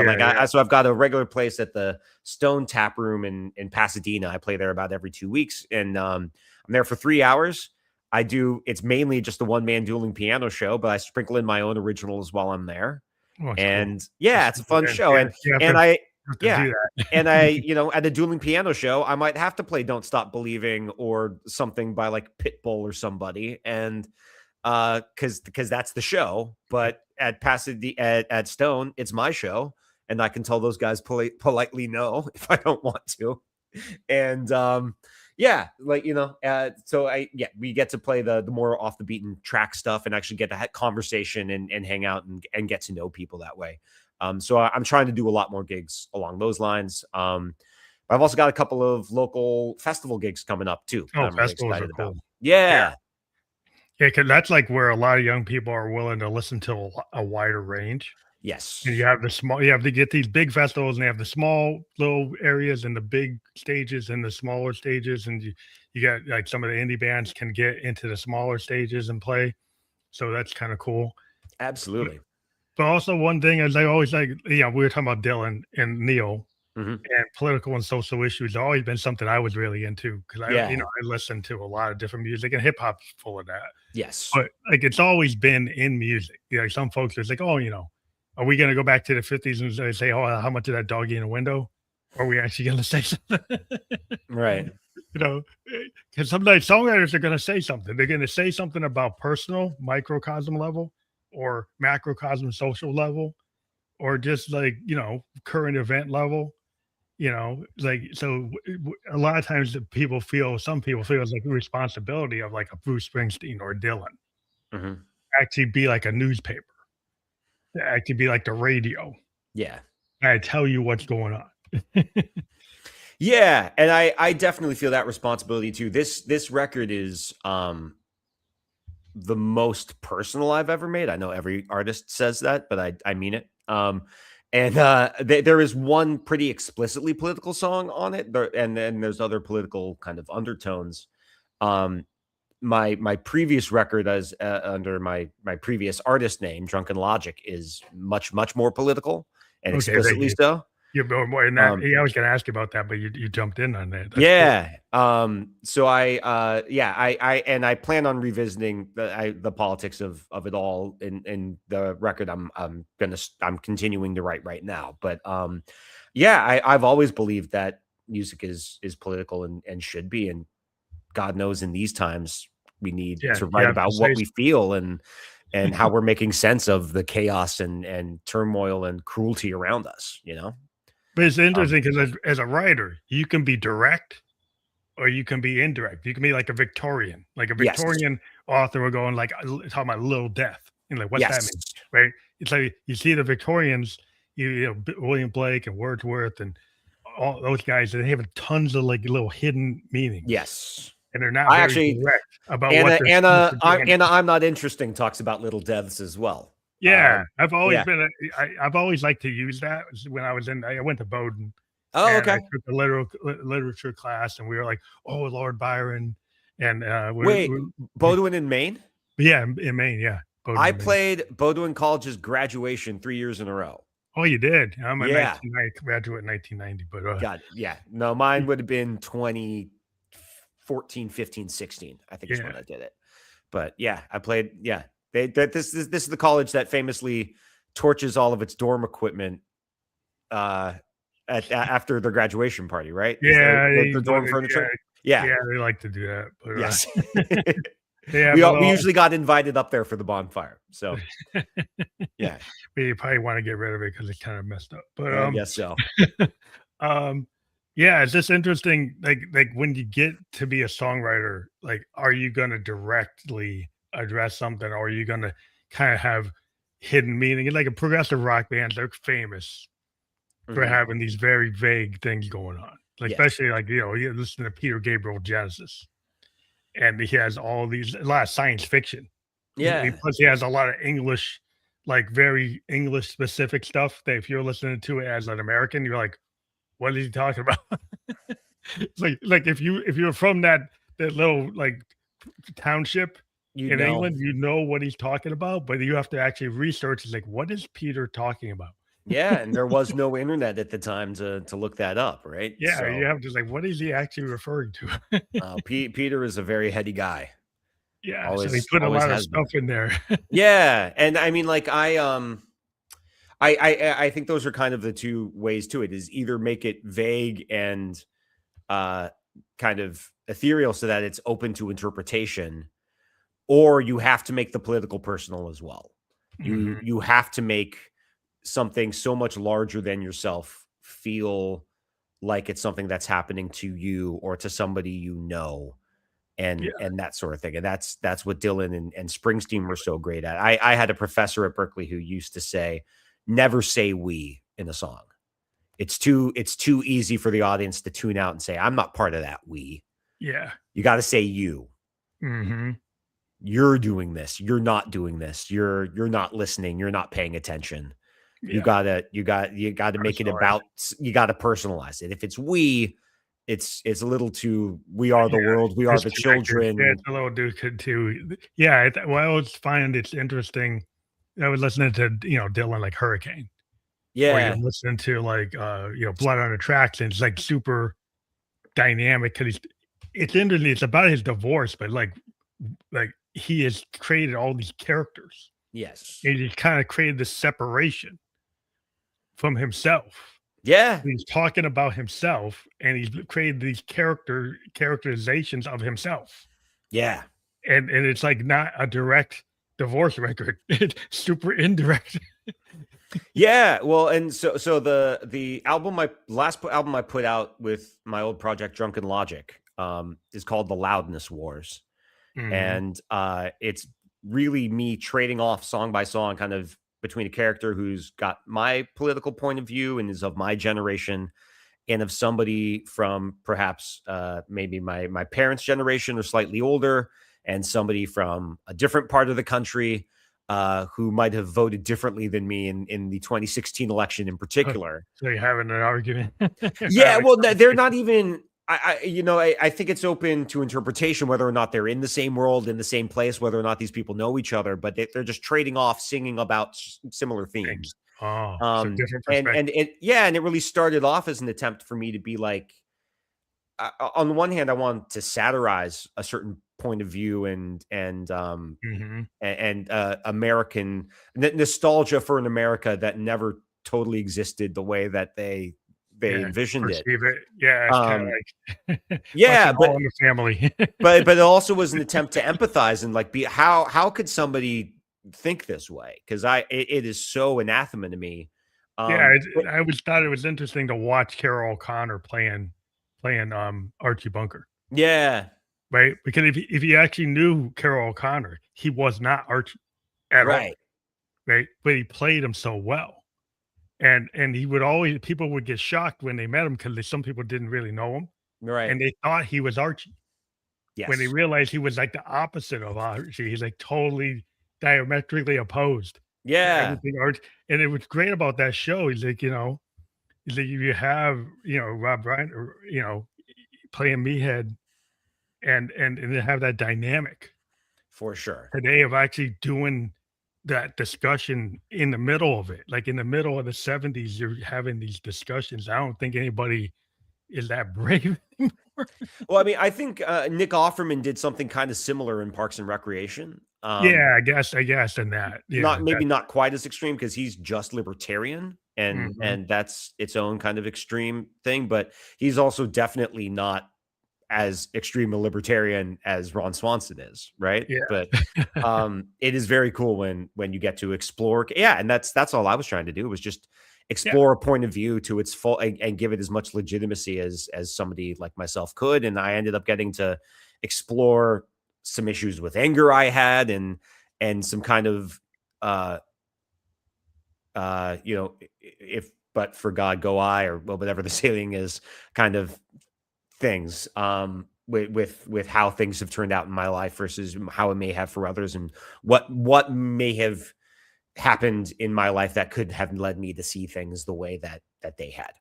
I've got a regular place at the Stone Tap Room in Pasadena. I play there about every 2 weeks, and I'm there for 3 hours. It's mainly just a one-man dueling piano show, but I sprinkle in my own originals while I'm there. Oh, and cool. Yeah, it's a fun show. And at a dueling piano show, I might have to play Don't Stop Believing or something by like Pitbull or somebody. And because that's the show. But at Pasadena at Stone, it's my show, and I can tell those guys politely no if I don't want to. And we get to play the more off the beaten track stuff and actually get to have conversation and hang out and get to know people that way. So I'm trying to do a lot more gigs along those lines. But I've also got a couple of local festival gigs coming up too. Oh, festivals are cool. Yeah. Yeah, because that's like where a lot of young people are willing to listen to a wider range. Yes. And you have to get these big festivals, and they have the small little areas and the big stages and the smaller stages. And you got like some of the indie bands can get into the smaller stages and play. So that's kind of cool. Absolutely. But also one thing is I always we were talking about Dylan and Neil. Mm-hmm. And political and social issues have always been something I was really into because I listen to a lot of different music, and hip hop's full of that. Yes, but like it's always been in music. Some folks are like, oh, are we going to go back to the 50s and say, oh, how much of that doggy in the window? Or are we actually going to say something? Right. Because sometimes songwriters are going to say something. They're going to say something about personal microcosm level or macrocosm social level, or just current event level. So a lot of times some people feel it's like a responsibility of like a Bruce Springsteen or Dylan. Mm-hmm. actually be like a newspaper, to actually be like the radio. Yeah. I tell you what's going on. Yeah, and I definitely feel that responsibility too. This record is the most personal I've ever made. I know every artist says that, but I mean it. And there is one pretty explicitly political song on it, and then there's other political kind of undertones. My previous record as under my previous artist name, Drunken Logic, is much more political and Okay, explicitly so. You're more in that. Yeah, I was going to ask you about that, but you jumped in on that. That's Yeah. Cool. So I plan on revisiting the politics of it all in the record I'm continuing to write right now. But yeah, I've always believed that music is political and should be, and God knows in these times we need to write about what we feel and how we're making sense of the chaos and turmoil and cruelty around us, you know? But it's interesting because as a writer, you can be direct or you can be indirect. You can be like a Victorian. Like a Victorian author will go and like talking about Little Death. And like, what's that mean? Right? It's like you see the Victorians, you know, William Blake and Wordsworth and all those guys, they have tons of like little hidden meanings. Yes. And they're not very direct about what they're Anna, I'm Not Interesting talks about little deaths as well. Yeah, I've always been. I've always liked to use that. When I went to Bowdoin. Oh, okay. I took a literature class, and we were like, "Oh, Lord Byron." And Bowdoin in Maine? Yeah, in Maine. Yeah, Bowdoin, I played Bowdoin College's graduation 3 years in a row. Oh, you did? I'm a graduate in 1990, but God, yeah, no, mine would have been 2014, 15, 16. I think is when I did it. But yeah, I played. Yeah. This is the college that famously torches all of its dorm equipment after the graduation party, right? Yeah, the dorm furniture. Yeah, they like to do that. But, yes, we usually got invited up there for the bonfire. So yeah, you probably want to get rid of it because it's kind of messed up. But I guess so. Yeah, it's just interesting. Like when you get to be a songwriter, like, are you going to directly address something, or are you going to kind of have hidden meaning? And like a progressive rock band, they're famous for having these very vague things going on. Like, especially like, you know, you listen to Peter Gabriel Genesis, and he has a lot of science fiction. Yeah. Plus he has a lot of English, like very English specific stuff that if you're listening to it as an American, you're like, what is he talking about? It's like if you're from that little like township in England, you know what he's talking about, but you have to actually research. It's like, what is Peter talking about? Yeah, and there was no internet at the time to look that up, right? Yeah, so, you have to like, what is he actually referring to? Peter is a very heady guy. Yeah, so he put a lot of stuff in there. Yeah, and I mean, like I think those are kind of the two ways to it: is either make it vague and kind of ethereal so that it's open to interpretation, or you have to make the political personal as well. You have to make something so much larger than yourself feel like it's something that's happening to you or to somebody you know, and that sort of thing. And that's what Dylan and Springsteen were so great at. I had a professor at Berkeley who used to say, never say we in a song. It's too easy for the audience to tune out and say, I'm not part of that we. Yeah. You got to say you. You're doing this. You're not doing this. You're not listening. You're not paying attention. You gotta make it about, you gotta personalize it. If it's we, it's a little too, we are the world, we are the children. Yeah, it's a little too. Yeah. Well, I always find it's interesting. I was listening to, Dylan, like Hurricane. Yeah. Or you're listening to like, Blood on the Tracks, and it's like super dynamic because it's interesting. It's about his divorce, but like he has created all these characters. Yes. And he kind of created this separation from himself. Yeah. He's talking about himself, and he's created these characterizations of himself. Yeah. And it's like not a direct divorce record. It's super indirect. Yeah. Well, and so the last album I put out with my old project, Drunken Logic, is called The Loudness Wars. And it's really me trading off song by song, kind of between a character who's got my political point of view and is of my generation, and of somebody from perhaps maybe my parents' generation or slightly older, and somebody from a different part of the country who might have voted differently than me in the 2016 election in particular. So you're having an argument. Yeah, well, they're not even. I think it's open to interpretation whether or not they're in the same world, in the same place, whether or not these people know each other, but they're just trading off, singing about similar themes. Oh, so different perspective. And it really started off as an attempt for me to be like, on the one hand, I want to satirize a certain point of view and American nostalgia for an America that never totally existed the way that they envisioned it. Yeah, it's kind of like yeah, but All in the Family. but it also was an attempt to empathize and like be how could somebody think this way? Because it is so anathema to me. I always thought it was interesting to watch Carol O'Connor playing Archie Bunker. Yeah, right. Because if you actually knew Carol O'Connor, he was not Archie at all. Right, but he played him so well. And he would always, people would get shocked when they met him because some people didn't really know him. Right. And they thought he was Archie. Yes. When they realized he was like the opposite of Archie. He's like totally diametrically opposed. Yeah. And it was great about that show. He's like, you have, Rob Bryant, playing Meathead and they have that dynamic. For sure. Today of actually doing that discussion in the middle of it, like in the middle of the 70s, you're having these discussions. I don't think anybody is that brave anymore. Well, I mean, I think Nick Offerman did something kind of similar in Parks and Recreation. I guess in that. Yeah, not quite as extreme because he's just libertarian and that's its own kind of extreme thing, but he's also definitely not as extreme a libertarian as Ron Swanson is, right? Yeah. But it is very cool when you get to explore. Yeah, and that's all I was trying to do was just explore a point of view to its full and give it as much legitimacy as somebody like myself could. And I ended up getting to explore some issues with anger I had and some kind of if but for God go I, or whatever the saying is, kind of things with how things have turned out in my life versus how it may have for others, and what may have happened in my life that could have led me to see things the way that they had.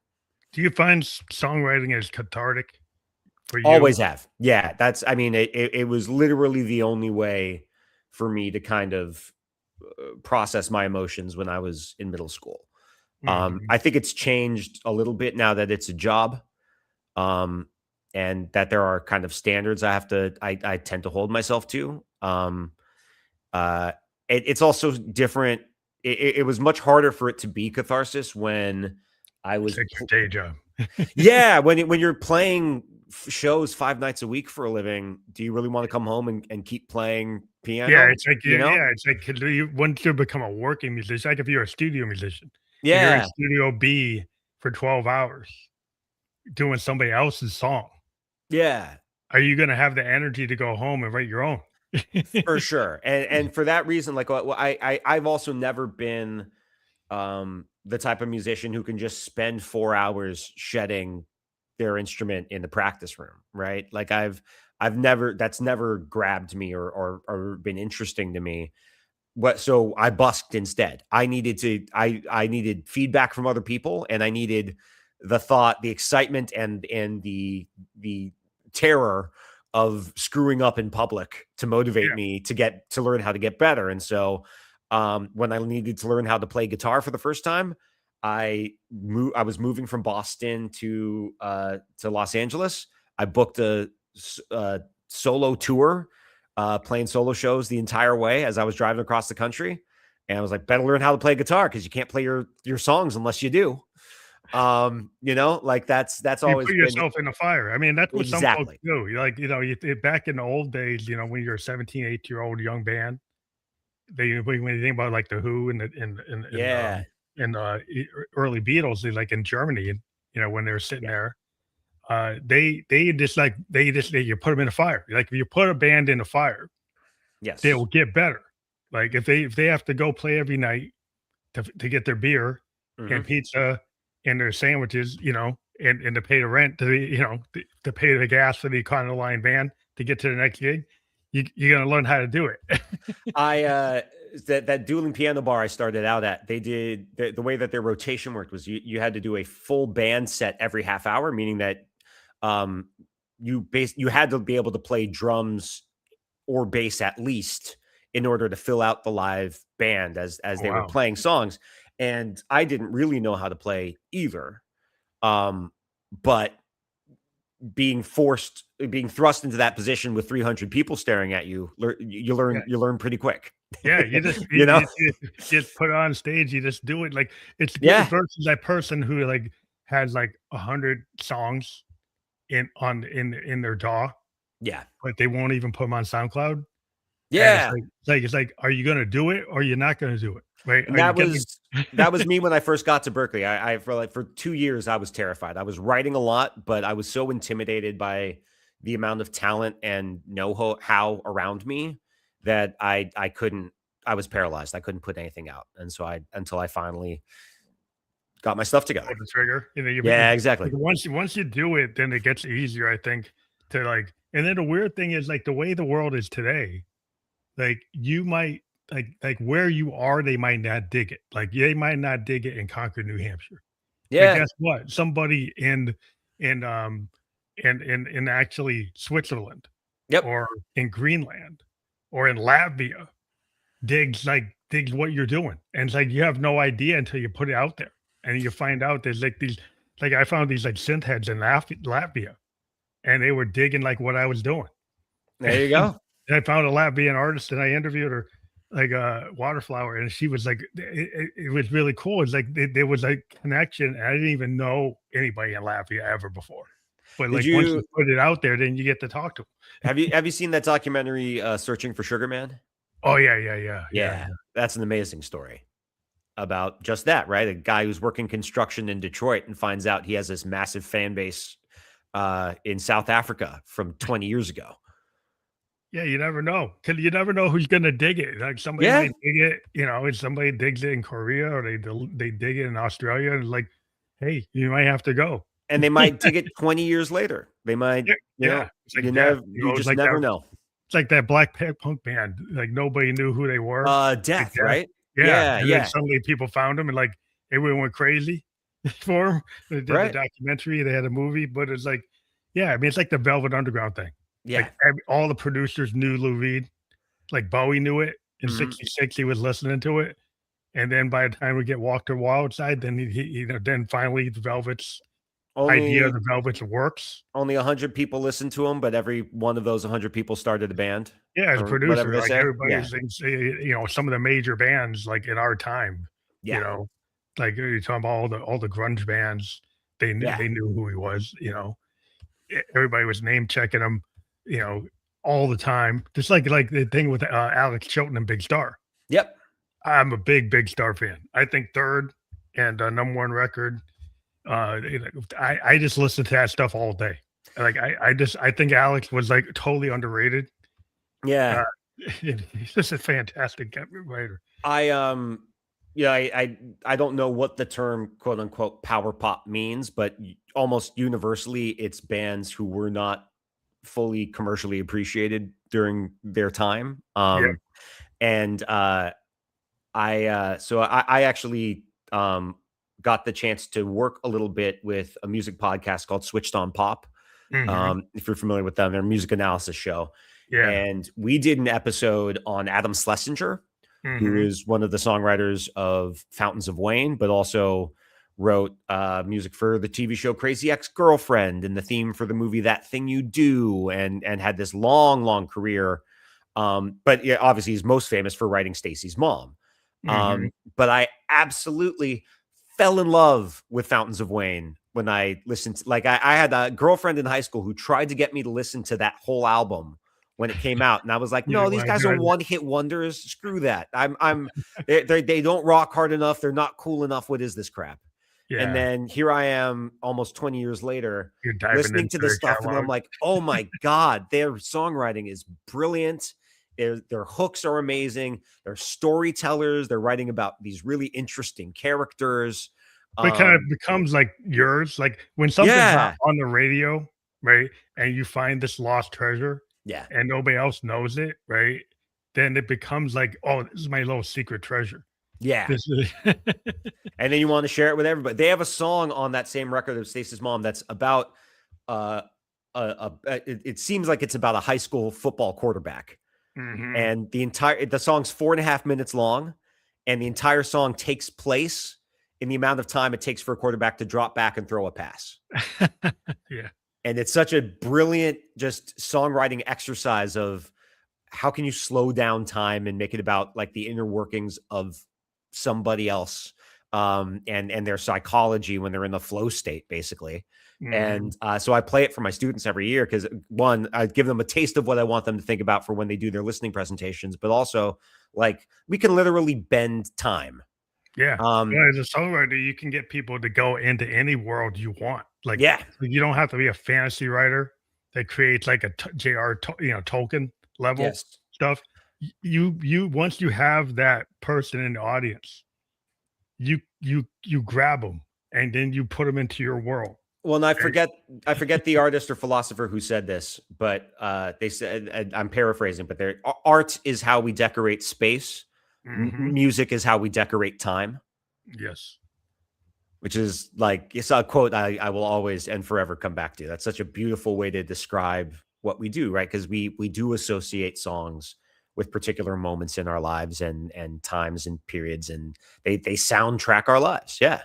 Do you find songwriting as cathartic for you? Always have. Yeah, it was literally the only way for me to kind of process my emotions when I was in middle school. I think it's changed a little bit now that it's a job. And that there are kind of standards I tend to hold myself to. It's also different. It was much harder for it to be catharsis when I was day job. Yeah, when you're playing shows 5 nights a week for a living, do you really want to come home and keep playing piano? Yeah, it's like it's like once you become a working musician, like if you're a studio musician, yeah, you're in Studio B for 12 hours doing somebody else's song. Yeah. Are you going to have the energy to go home and write your own? For sure. And for that reason, like I've also never been the type of musician who can just spend 4 hours shedding their instrument in the practice room. Right. Like that's never grabbed me or been interesting to me. So I busked instead. I needed feedback from other people, and I needed the thought, the excitement, and the terror of screwing up in public to motivate me to learn how to get better. And so when I needed to learn how to play guitar for the first time, I was moving from Boston to Los Angeles. I booked a solo tour, playing solo shows the entire way as I was driving across the country. And I was like, better learn how to play guitar because you can't play your songs unless you do. Like that's always put yourself in the fire. I mean, that's what some folks do. Like, back in the old days, when you're a 17, 18-year-old young band, when you think about like the Who and early Beatles, like in Germany, when they were sitting there, you put them in a fire. Like if you put a band in a fire, yes, they will get better. Like if they have to go play every night to get their beer and Mhm. pizza and their sandwiches, and to pay the rent, to pay the gas for the Econoline van to get to the next gig, you're gonna learn how to do it. I that dueling piano bar I started out at, they did the way that their rotation worked was you had to do a full band set every half hour, meaning that um you had to be able to play drums or bass at least in order to fill out the live band as they were Wow. playing songs. And I didn't really know how to play either. But being thrust into that position with 300 people staring at you, Yeah. you learn pretty quick. Yeah, you just You know? you just put it on stage, you just do it, like, it's good Yeah. versus that person who, like, has, like, 100 songs in their DAW, Yeah. but they won't even put them on SoundCloud, and Yeah. it's like, are you gonna do it or you're not gonna do it, right? And Are you gonna that was me when I first got to Berkeley. I for 2 years I was terrified. I was writing a lot, but I was so intimidated by the amount of talent and know-how around me that I couldn't. I was paralyzed. I couldn't put anything out, and so I until I finally got my stuff pull together. the trigger, Yeah, like, exactly. once you do it, then it gets easier, I think, to, like, and then the weird thing is, like, the way the world is today, like, you might where you are, they might not dig it. Like, they might not dig it in Concord, New Hampshire. But Yeah. guess what? Somebody in, um, in actually Switzerland Yep. or in Greenland or in Latvia digs what you're doing, and it's like you have no idea until you put it out there, and you find out there's, like, these I found these, like, synth heads in Latvia, and they were digging, like, what I was doing. There you go. And I found a Latvian artist and I interviewed her, like, Waterflower, and she was like, it was really cool. It's like there was a connection. And I didn't even know anybody in Latvia ever before. But Did like once you you put it out there, then you get to talk to them. have you seen that documentary Searching for Sugar Man? Oh yeah, yeah, yeah, yeah, Yeah. That's an amazing story about just that, right? A guy who's working construction in Detroit and finds out he has this massive fan base in South Africa from 20 years ago. yeah. You never know. 'Cause you never know who's gonna dig it. Like somebody Yeah. might dig it, and somebody digs it in Korea or they dig it in Australia, and like, hey, you might have to go. And they might dig it 20 years later. They might, Yeah, yeah. It's like death. you It's just like never that. know. It's like that black punk band, like, nobody knew who they were, like Death, Death. right? Yeah, Yeah, and then yeah. suddenly people found them and, like, everyone went crazy for 'em. They did the Right. documentary, they had a movie, but it's like yeah, I mean, it's like the Velvet Underground thing. Yeah. Like, all the producers knew Lou Reed, like, Bowie knew it. In Mhm. '66, he was listening to it, and then by the time we get Walk the Wild Side, then then finally the Velvet's idea of Only the Velvet's works. only 100 people listened to him, but every one of those 100 people started a band Yeah, as a or whatever producer, they like, say. everybody Yeah. was some of the major bands, like, in our time, you Yeah. know, like, you're talking about all the grunge bands, Yeah. they knew who he was, everybody was name checking him, all the time, just like the thing with, Alex Chilton and Big Star. Yep. I'm a big Star fan. I think 3rd and, number 1 record, I just listen to that stuff all day. Like, I think Alex was, like, totally underrated. Uh, Yeah. he's just a fantastic writer. I yeah, I don't know what the term quote unquote power pop means, but almost universally it's bands who were not fully commercially appreciated during their time. Yeah. And I actually got the chance to work a little bit with a music podcast called Switched on Pop. Mhm. If you're familiar with them, they're a music analysis show. Yeah. And we did an episode on Adam Schlesinger, who Mhm. is one of the songwriters of Fountains of Wayne, but also wrote music for the TV show Crazy Ex-Girlfriend and the theme for the movie That Thing You Do, and had this long career. But yeah, obviously he's most famous for writing Stacy's Mom. Mhm. But I absolutely fell in love with Fountains of Wayne when I listened to, like, I had a girlfriend in high school who tried to get me to listen to that whole album when it came out. And I was like, You no, didn't these wanna guys do are it. one-hit wonders. Screw that. They don't rock hard enough. They're not cool enough. What is this crap? And Yeah. then here I am almost 20 years later You're diving listening into to this their stuff and I'm catalog. like, oh my God, their songwriting is brilliant. Their hooks are amazing. They're storytellers. They're writing about these really interesting characters. But it kind of becomes like yours. Like when something's not Yeah. on the radio, right? And you find this lost treasure Yeah. and nobody else knows it, right? Then it becomes like, oh, this is my little secret treasure. Yeah. This is And then you want to share it with everybody. They have a song on that same record of Stacey's mom that's about it seems like it's about a high school football quarterback. Mhm. And the song's 4.5 minutes long, and the entire song takes place in the amount of time it takes for a quarterback to drop back and throw a pass. Yeah. And it's such a brilliant just songwriting exercise of how can you slow down time and make it about like the inner workings of somebody else, and their psychology when they're in the flow state, basically. Mhm. And so I play it for my students every year because, one, I give them a taste of what I want them to think about for when they do their listening presentations, but also like we can literally bend time. Yeah. Um, As a songwriter, you can get people to go into any world you want. Like, yeah, you don't have to be a fantasy writer that creates like a J.R. Tolkien level yes. stuff. You once you have that person in the audience, you grab them and then you put them into your world. Well, and I Right? forget the artist or philosopher who said this, but they said, and I'm paraphrasing, but art is how we decorate space. Mhm. Music is how we decorate time, Yes. which is like, it's a quote I will always and forever come back to. That's such a beautiful way to describe what we do, right? Because we do associate songs with particular moments in our lives and times and periods, and they soundtrack our lives. Yeah.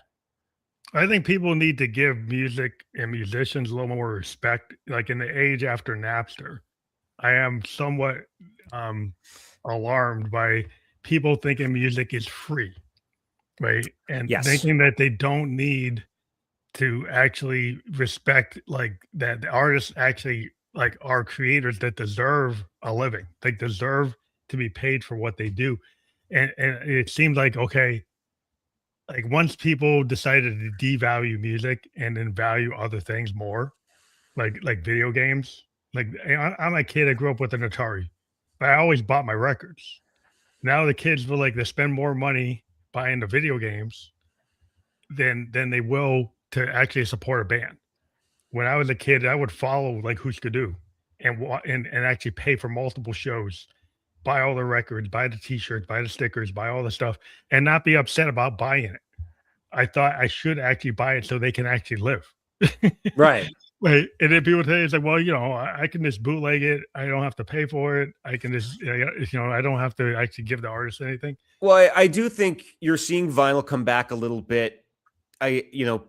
I think people need to give music and musicians a little more respect. Like in the age after Napster, I am somewhat um, alarmed by people thinking music is free, right? And Yes. thinking that they don't need to actually respect like that the artists actually like are creators that deserve a living. They deserve to be paid for what they do. And it seems like okay, like once people decided to devalue music and then value other things more, like video games. Like I'm a kid, I grew up with an Atari, but I always bought my records. Now the kids will like they spend more money buying the video games than they will to actually support a band. When I was a kid, I would follow like Who's Do and actually pay for multiple shows, buy all the records, buy the t-shirts, buy the stickers, buy all the stuff, and not be upset about buying it. I thought I should actually buy it so they can actually live. Right. Right, and then people say it's like, well, I can just bootleg it. I don't have to pay for it. I can just, I don't have to actually give the artist anything. Well, I do think you're seeing vinyl come back a little bit.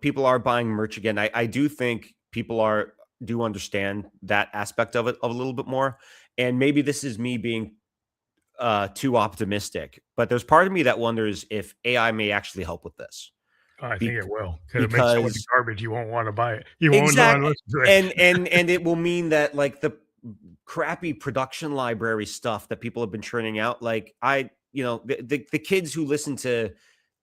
People are buying merch again. I do think people do understand that aspect of it a little bit more. And maybe this is me being too optimistic, but there's part of me that wonders if AI may actually help with this. Oh, I think it will because it makes so much Because garbage. You won't want to buy it. You won't want to exactly, listen to it. and it will mean that like the crappy production library stuff that people have been churning out, like the kids who listen to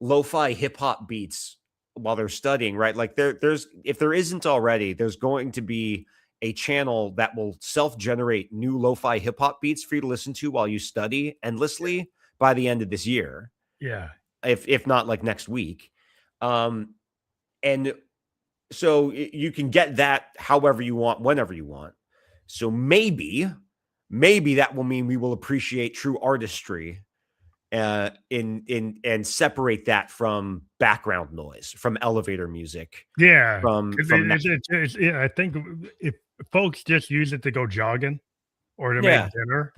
lo-fi hip hop beats while they're studying, right? Like there's if there isn't already, there's going to be a channel that will self-generate new lo-fi hip hop beats for you to listen to while you study endlessly by the end of this year, Yeah, if not like next week. And so you can get that however you want, whenever you want. So maybe that will mean we will appreciate true artistry and separate that from background noise, from elevator music, yeah. from 'Cause that. I think if folks just use it to go jogging or to make Yeah, dinner,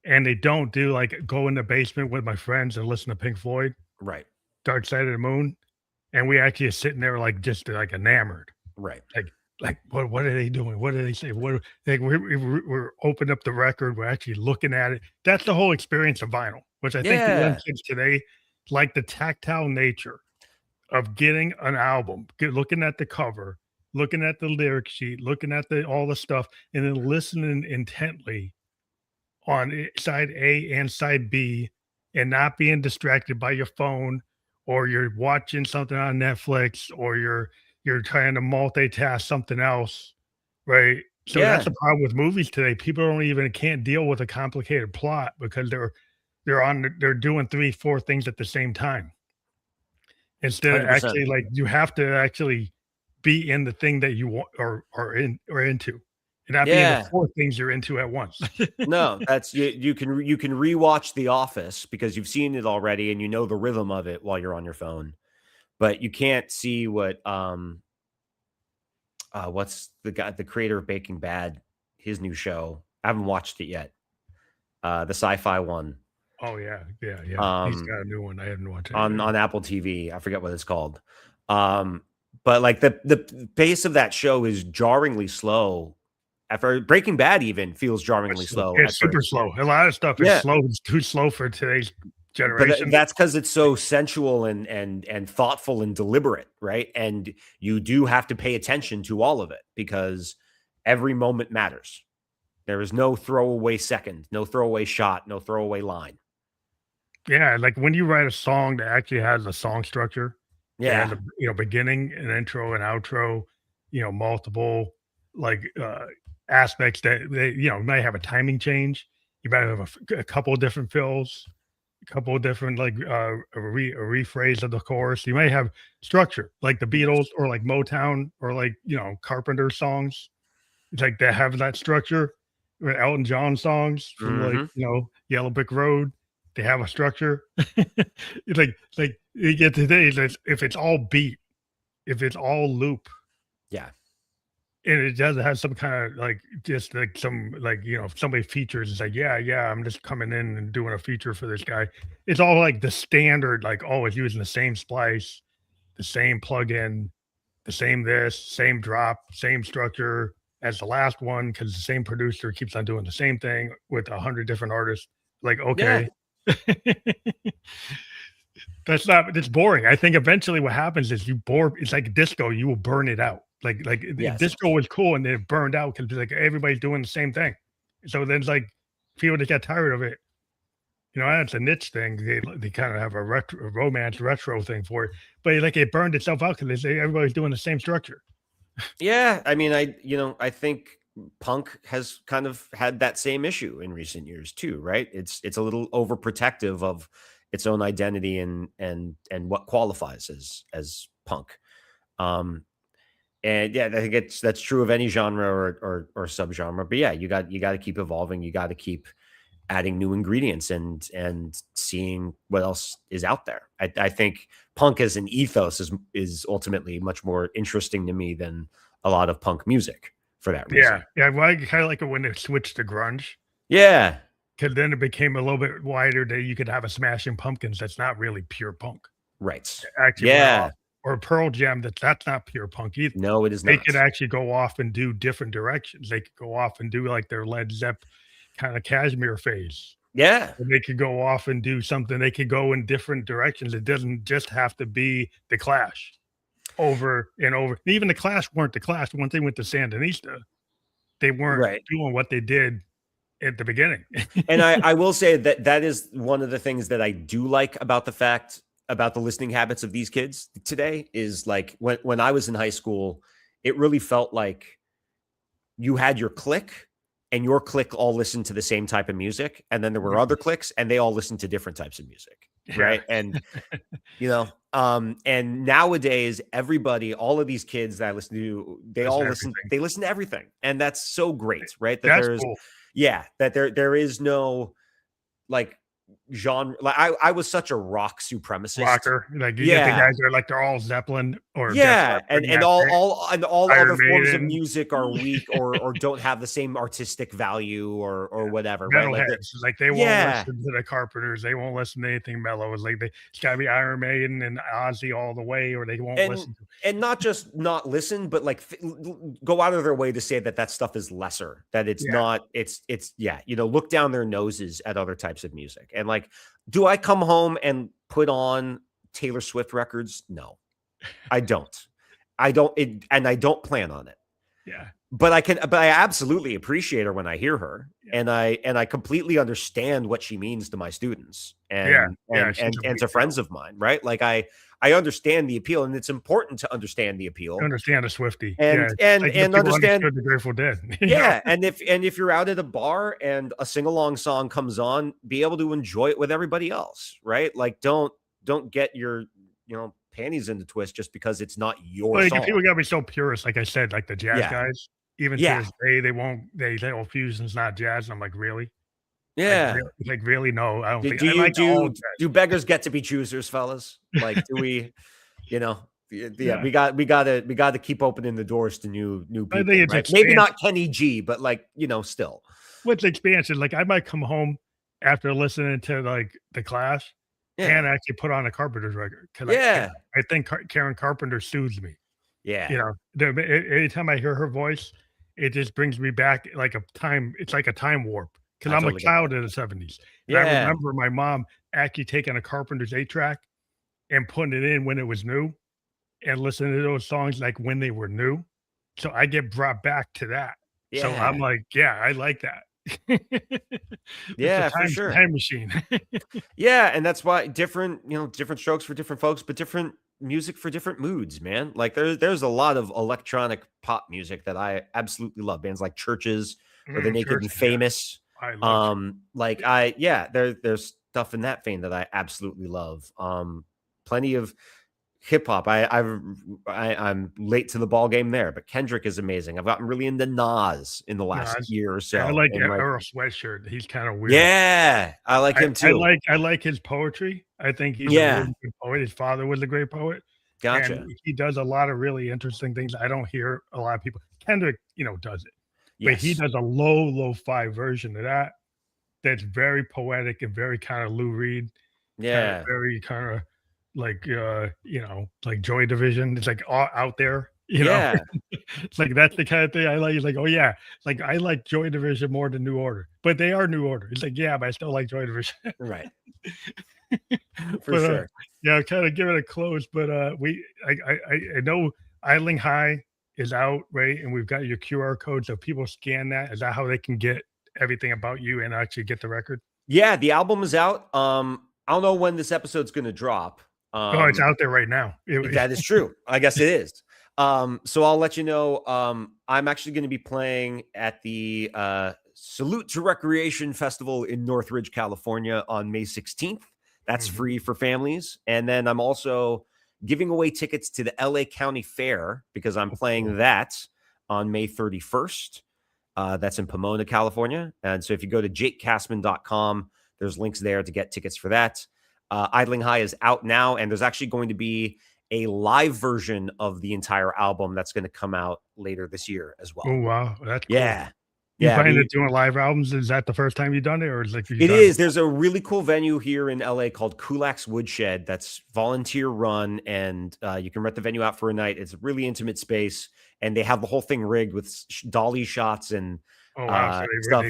and they don't do like go in the basement with my friends and listen to Pink Floyd, right, Dark Side of the Moon, and we actually are sitting there like just like enamored. right. Like what are they doing? What do they say? What like we're opening up the record, we're actually looking at it. That's the whole experience of vinyl, which I think the young Yeah, kids today like the tactile nature of getting an album, looking at the cover, looking at the lyric sheet, looking at all the stuff, and then listening intently on side A and side B, and not being distracted by your phone or you're watching something on Netflix or you're trying to multitask something else, right? So that's the problem with movies today. People can't deal with a complicated plot because they're doing 3, 4 things at the same time. Instead of 100%. actually, like, you have to actually be in the thing that you want or into, and not be in the Yeah. 4 things you're into at once. No, that's you can rewatch The Office because you've seen it already and you know the rhythm of it while you're on your phone. But you can't see what what's the creator of Breaking Bad, his new show. I haven't watched it yet. The sci-fi one. Oh, yeah. Yeah, he's got a new one. I haven't watched it on yet. Apple TV. I forget what it's called. But like the pace of that show is jarringly slow. After Breaking Bad even feels jarringly slow. It's super slow. A lot of stuff is slow. It's too slow for today's generation. But that's because it's so sensual and thoughtful and deliberate, right? And you do have to pay attention to all of it because every moment matters. There is no throwaway second, no throwaway shot, no throwaway line. Yeah, like when you write a song that actually has a song structure, Yeah, and beginning and intro and outro, multiple like aspects that they might have a timing change. You might have a couple of different fills, a couple of different like a rephrase of the chorus. You might have structure like the Beatles or like Motown or like Carpenter songs. It's like they have that structure. Or Elton John songs from like Yellow Brick Road. They have a structure. It's like you get today, if it's all beat, if it's all loop, yeah, and it doesn't have some kind of like just like some like if somebody features, it's like yeah, I'm just coming in and doing a feature for this guy. It's all like the standard, like always using the same splice, the same plugin, the same drop, same structure as the last one because the same producer keeps on doing the same thing with 100 different artists. Like okay. It's boring. I think eventually what happens is it's like disco, you will burn it out. Like disco was cool and then it burned out because like everybody's doing the same thing. So then it's like people that get tired of it. That's a niche thing. They kind of have a romance retro thing for it, but like it burned itself out because everybody's doing the same structure. Yeah, I mean, I think punk has kind of had that same issue in recent years too, right? It's a little overprotective of its own identity and what qualifies as punk. And yeah, I think that's true of any genre or subgenre. But yeah, you got to keep evolving. You got to keep adding new ingredients and seeing what else is out there. I think punk as an ethos is ultimately much more interesting to me than a lot of punk music for that reason. Yeah. Well, I kind of like it when they switched to grunge. Yeah. Because then it became a little bit wider that you could have a Smashing Pumpkins that's not really pure punk. Right. Actually, yeah. Or Pearl Jam that's not pure punk either. No, it is not. They could actually go off and do different directions. They could go off and do like their Led Zepp kind of Kashmir phase. Yeah. And they could go off and do something. They could go in different directions. It doesn't just have to be the Clash over and over. Even the Clash weren't the Clash. Once they went to Sandinista, they weren't doing what they did at the beginning. And I will say that is one of the things that I do like about the listening habits of these kids today is like when I was in high school, it really felt like you had your clique and your clique all listened to the same type of music. And then there were other cliques and they all listened to different types of music. Right. And, and nowadays, all of these kids that I listen to, they listen to everything. And that's so great. Right. That cool. That there is no like genre. Like I was such a rock supremacist. Rocker. Like you get the guys that are like they're all Zeppelin or and all other forms of Maiden. music are weak or don't have the same artistic value or whatever. Metalheads. Right? Like they won't listen to the Carpenters. They won't listen to anything mellow. It's like it's gotta be Iron Maiden and Ozzy all the way, or they won't listen to. And not just not listen, but like go out of their way to say that stuff is lesser. That it's not. It's look down their noses at other types of music. And like, do I come home and put on Taylor Swift records? No, I don't. I don't plan on it. Yeah. But I absolutely appreciate her when I hear her. Yeah. And I completely understand what she means to my students and to friends of mine. Right. Like I I understand the appeal, and it's important to understand the appeal. Understand a Swiftie. And understand the Grateful Dead. Yeah, and if you're out at a bar and a sing-along song comes on, be able to enjoy it with everybody else, right? Like don't get your, panties in the twist just because it's not your song. People gotta be so purist, like I said, like the jazz guys. Even to this day, they say, "Oh, fusion's not jazz." And I'm like, really? Yeah. Like really? No, I don't think. Do beggars get to be choosers, fellas? Like, do we? We gotta keep opening the doors to new people. Right? Maybe not Kenny G, but still. What's expansion? Like I might come home after listening to like the Clash and actually put on a Carpenter's record. I think Karen Carpenter soothes me. Yeah. Anytime I hear her voice, it just brings me back like a time. It's like a time warp because I'm a child in the 70s. And I remember my mom actually taking a Carpenter's 8-track and putting it in when it was new and listening to those songs like when they were new. So I get brought back to that. Yeah. So I'm like, I like that. For sure. Time machine. Yeah, and that's why different strokes for different folks, but different music for different moods, man. Like there's a lot of electronic pop music that I absolutely love. Bands like Churches or The Naked and Famous. There's stuff in that vein that I absolutely love. Plenty of hip hop. I'm late to the ball game there, but Kendrick is amazing. I've gotten really into Nas in the last year or so. I like Earl Sweatshirt. He's kind of weird. Yeah, I like him too. I like his poetry. I think he's a really good poet. His father was a great poet. Gotcha. And he does a lot of really interesting things. I don't hear a lot of people. Kendrick, does it. Yes. But he does a lo-fi version of that. That's very poetic and very kind of Lou Reed. Yeah. Very kind of like like Joy Division. It's like all out there. It's like that's the kind of thing I like. It's like, oh yeah, like I like Joy Division more than New Order, but they are New Order. It's like, but I still like Joy Division. Right. For sure. Kind of give it a close, but I know Idling High is out, right? And we've got your QR code, so people scan that. Is that how they can get everything about you and actually get the record? Yeah, the album is out. I don't know when this episode's going to drop. It's out there right now. That is true. I guess it is. So I'll let you know. I'm actually going to be playing at the Salute to Recreation Festival in Northridge, California on May 16th. That's free for families. And then I'm also giving away tickets to the LA County Fair because I'm playing that on May 31st. That's in Pomona, California. And so if you go to jakecassman.com, there's links there to get tickets for that. Idling High is out now, and there's actually going to be a live version of the entire album that's going to come out later this year as well. Oh, wow. That's cool. Yeah. You planning to doing live albums? Is that the first time you've done it? Or is it is. There's a really cool venue here in LA called Kulak's Woodshed that's volunteer run, and you can rent the venue out for a night. It's a really intimate space, and they have the whole thing rigged with dolly shots and stuff.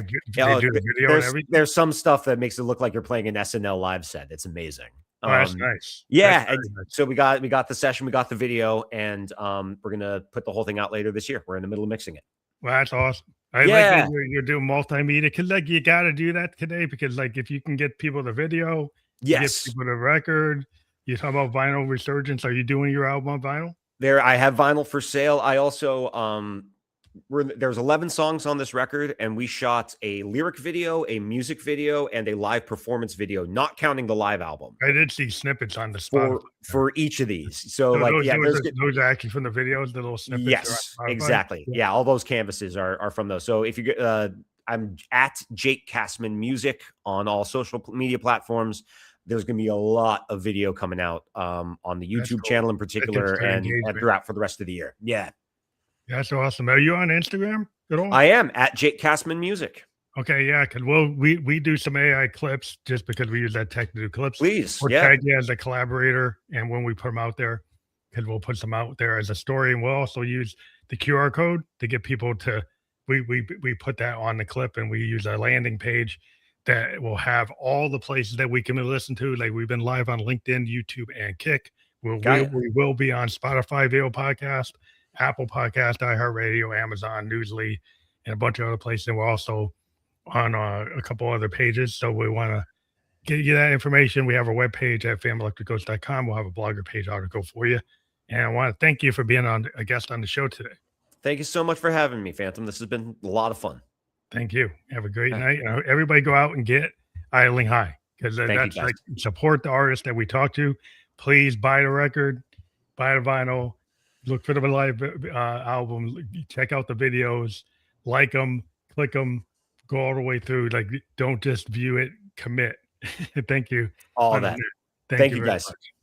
There's some stuff that makes it look like you're playing an SNL live set. It's amazing. Oh, that's nice. Yeah. That's nice. So we got the session, we got the video, and we're gonna put the whole thing out later this year. We're in the middle of mixing it. Well, that's awesome. I like that you're doing multimedia because you got to do that today because if you can get people the video, get people the record. You talk about vinyl resurgence. Are you doing your album on vinyl? I have vinyl for sale. I also there's 11 songs on this record, and we shot a lyric video, a music video, and a live performance video, not counting the live album. I did see snippets on the spot for each of these. So those are actually from the videos, the little snippets. Yes, exactly. Yeah, all those canvases are from those. So if you get, I'm at Jake Cassman Music on all social media platforms. There's going to be a lot of video coming out on the YouTube channel in particular, and throughout for the rest of the year. Yeah. That's awesome. Are you on Instagram at all? I am at Jake Cassman Music. Okay, yeah, because we do some AI clips just because we use that tech to do clips. Please, we'll tag you as a collaborator, and when we put them out there, because we'll put some out there as a story, and we'll also use the QR code to get people to. We put that on the clip, and we use a landing page that will have all the places that we can listen to. Like we've been live on LinkedIn, YouTube, and Kick. We will be on Spotify, Video Podcast, Apple Podcast, iHeartRadio, Amazon, Newsly, and a bunch of other places. And we're also on a couple other pages. So we want to get you that information. We have our webpage at fameelectricals.com. We'll have a blogger page article for you. And I want to thank you for being on a guest on the show today. Thank you so much for having me, Phantom. This has been a lot of fun. Thank you. Have a great night. Everybody go out and get Idling High, because that's like, support the artist that we talk to. Please buy the record, buy the vinyl, look for the live album, check out the videos, like them, click them, go all the way through. Like, don't just view it, commit. Thank you. All that. Thank you guys. much.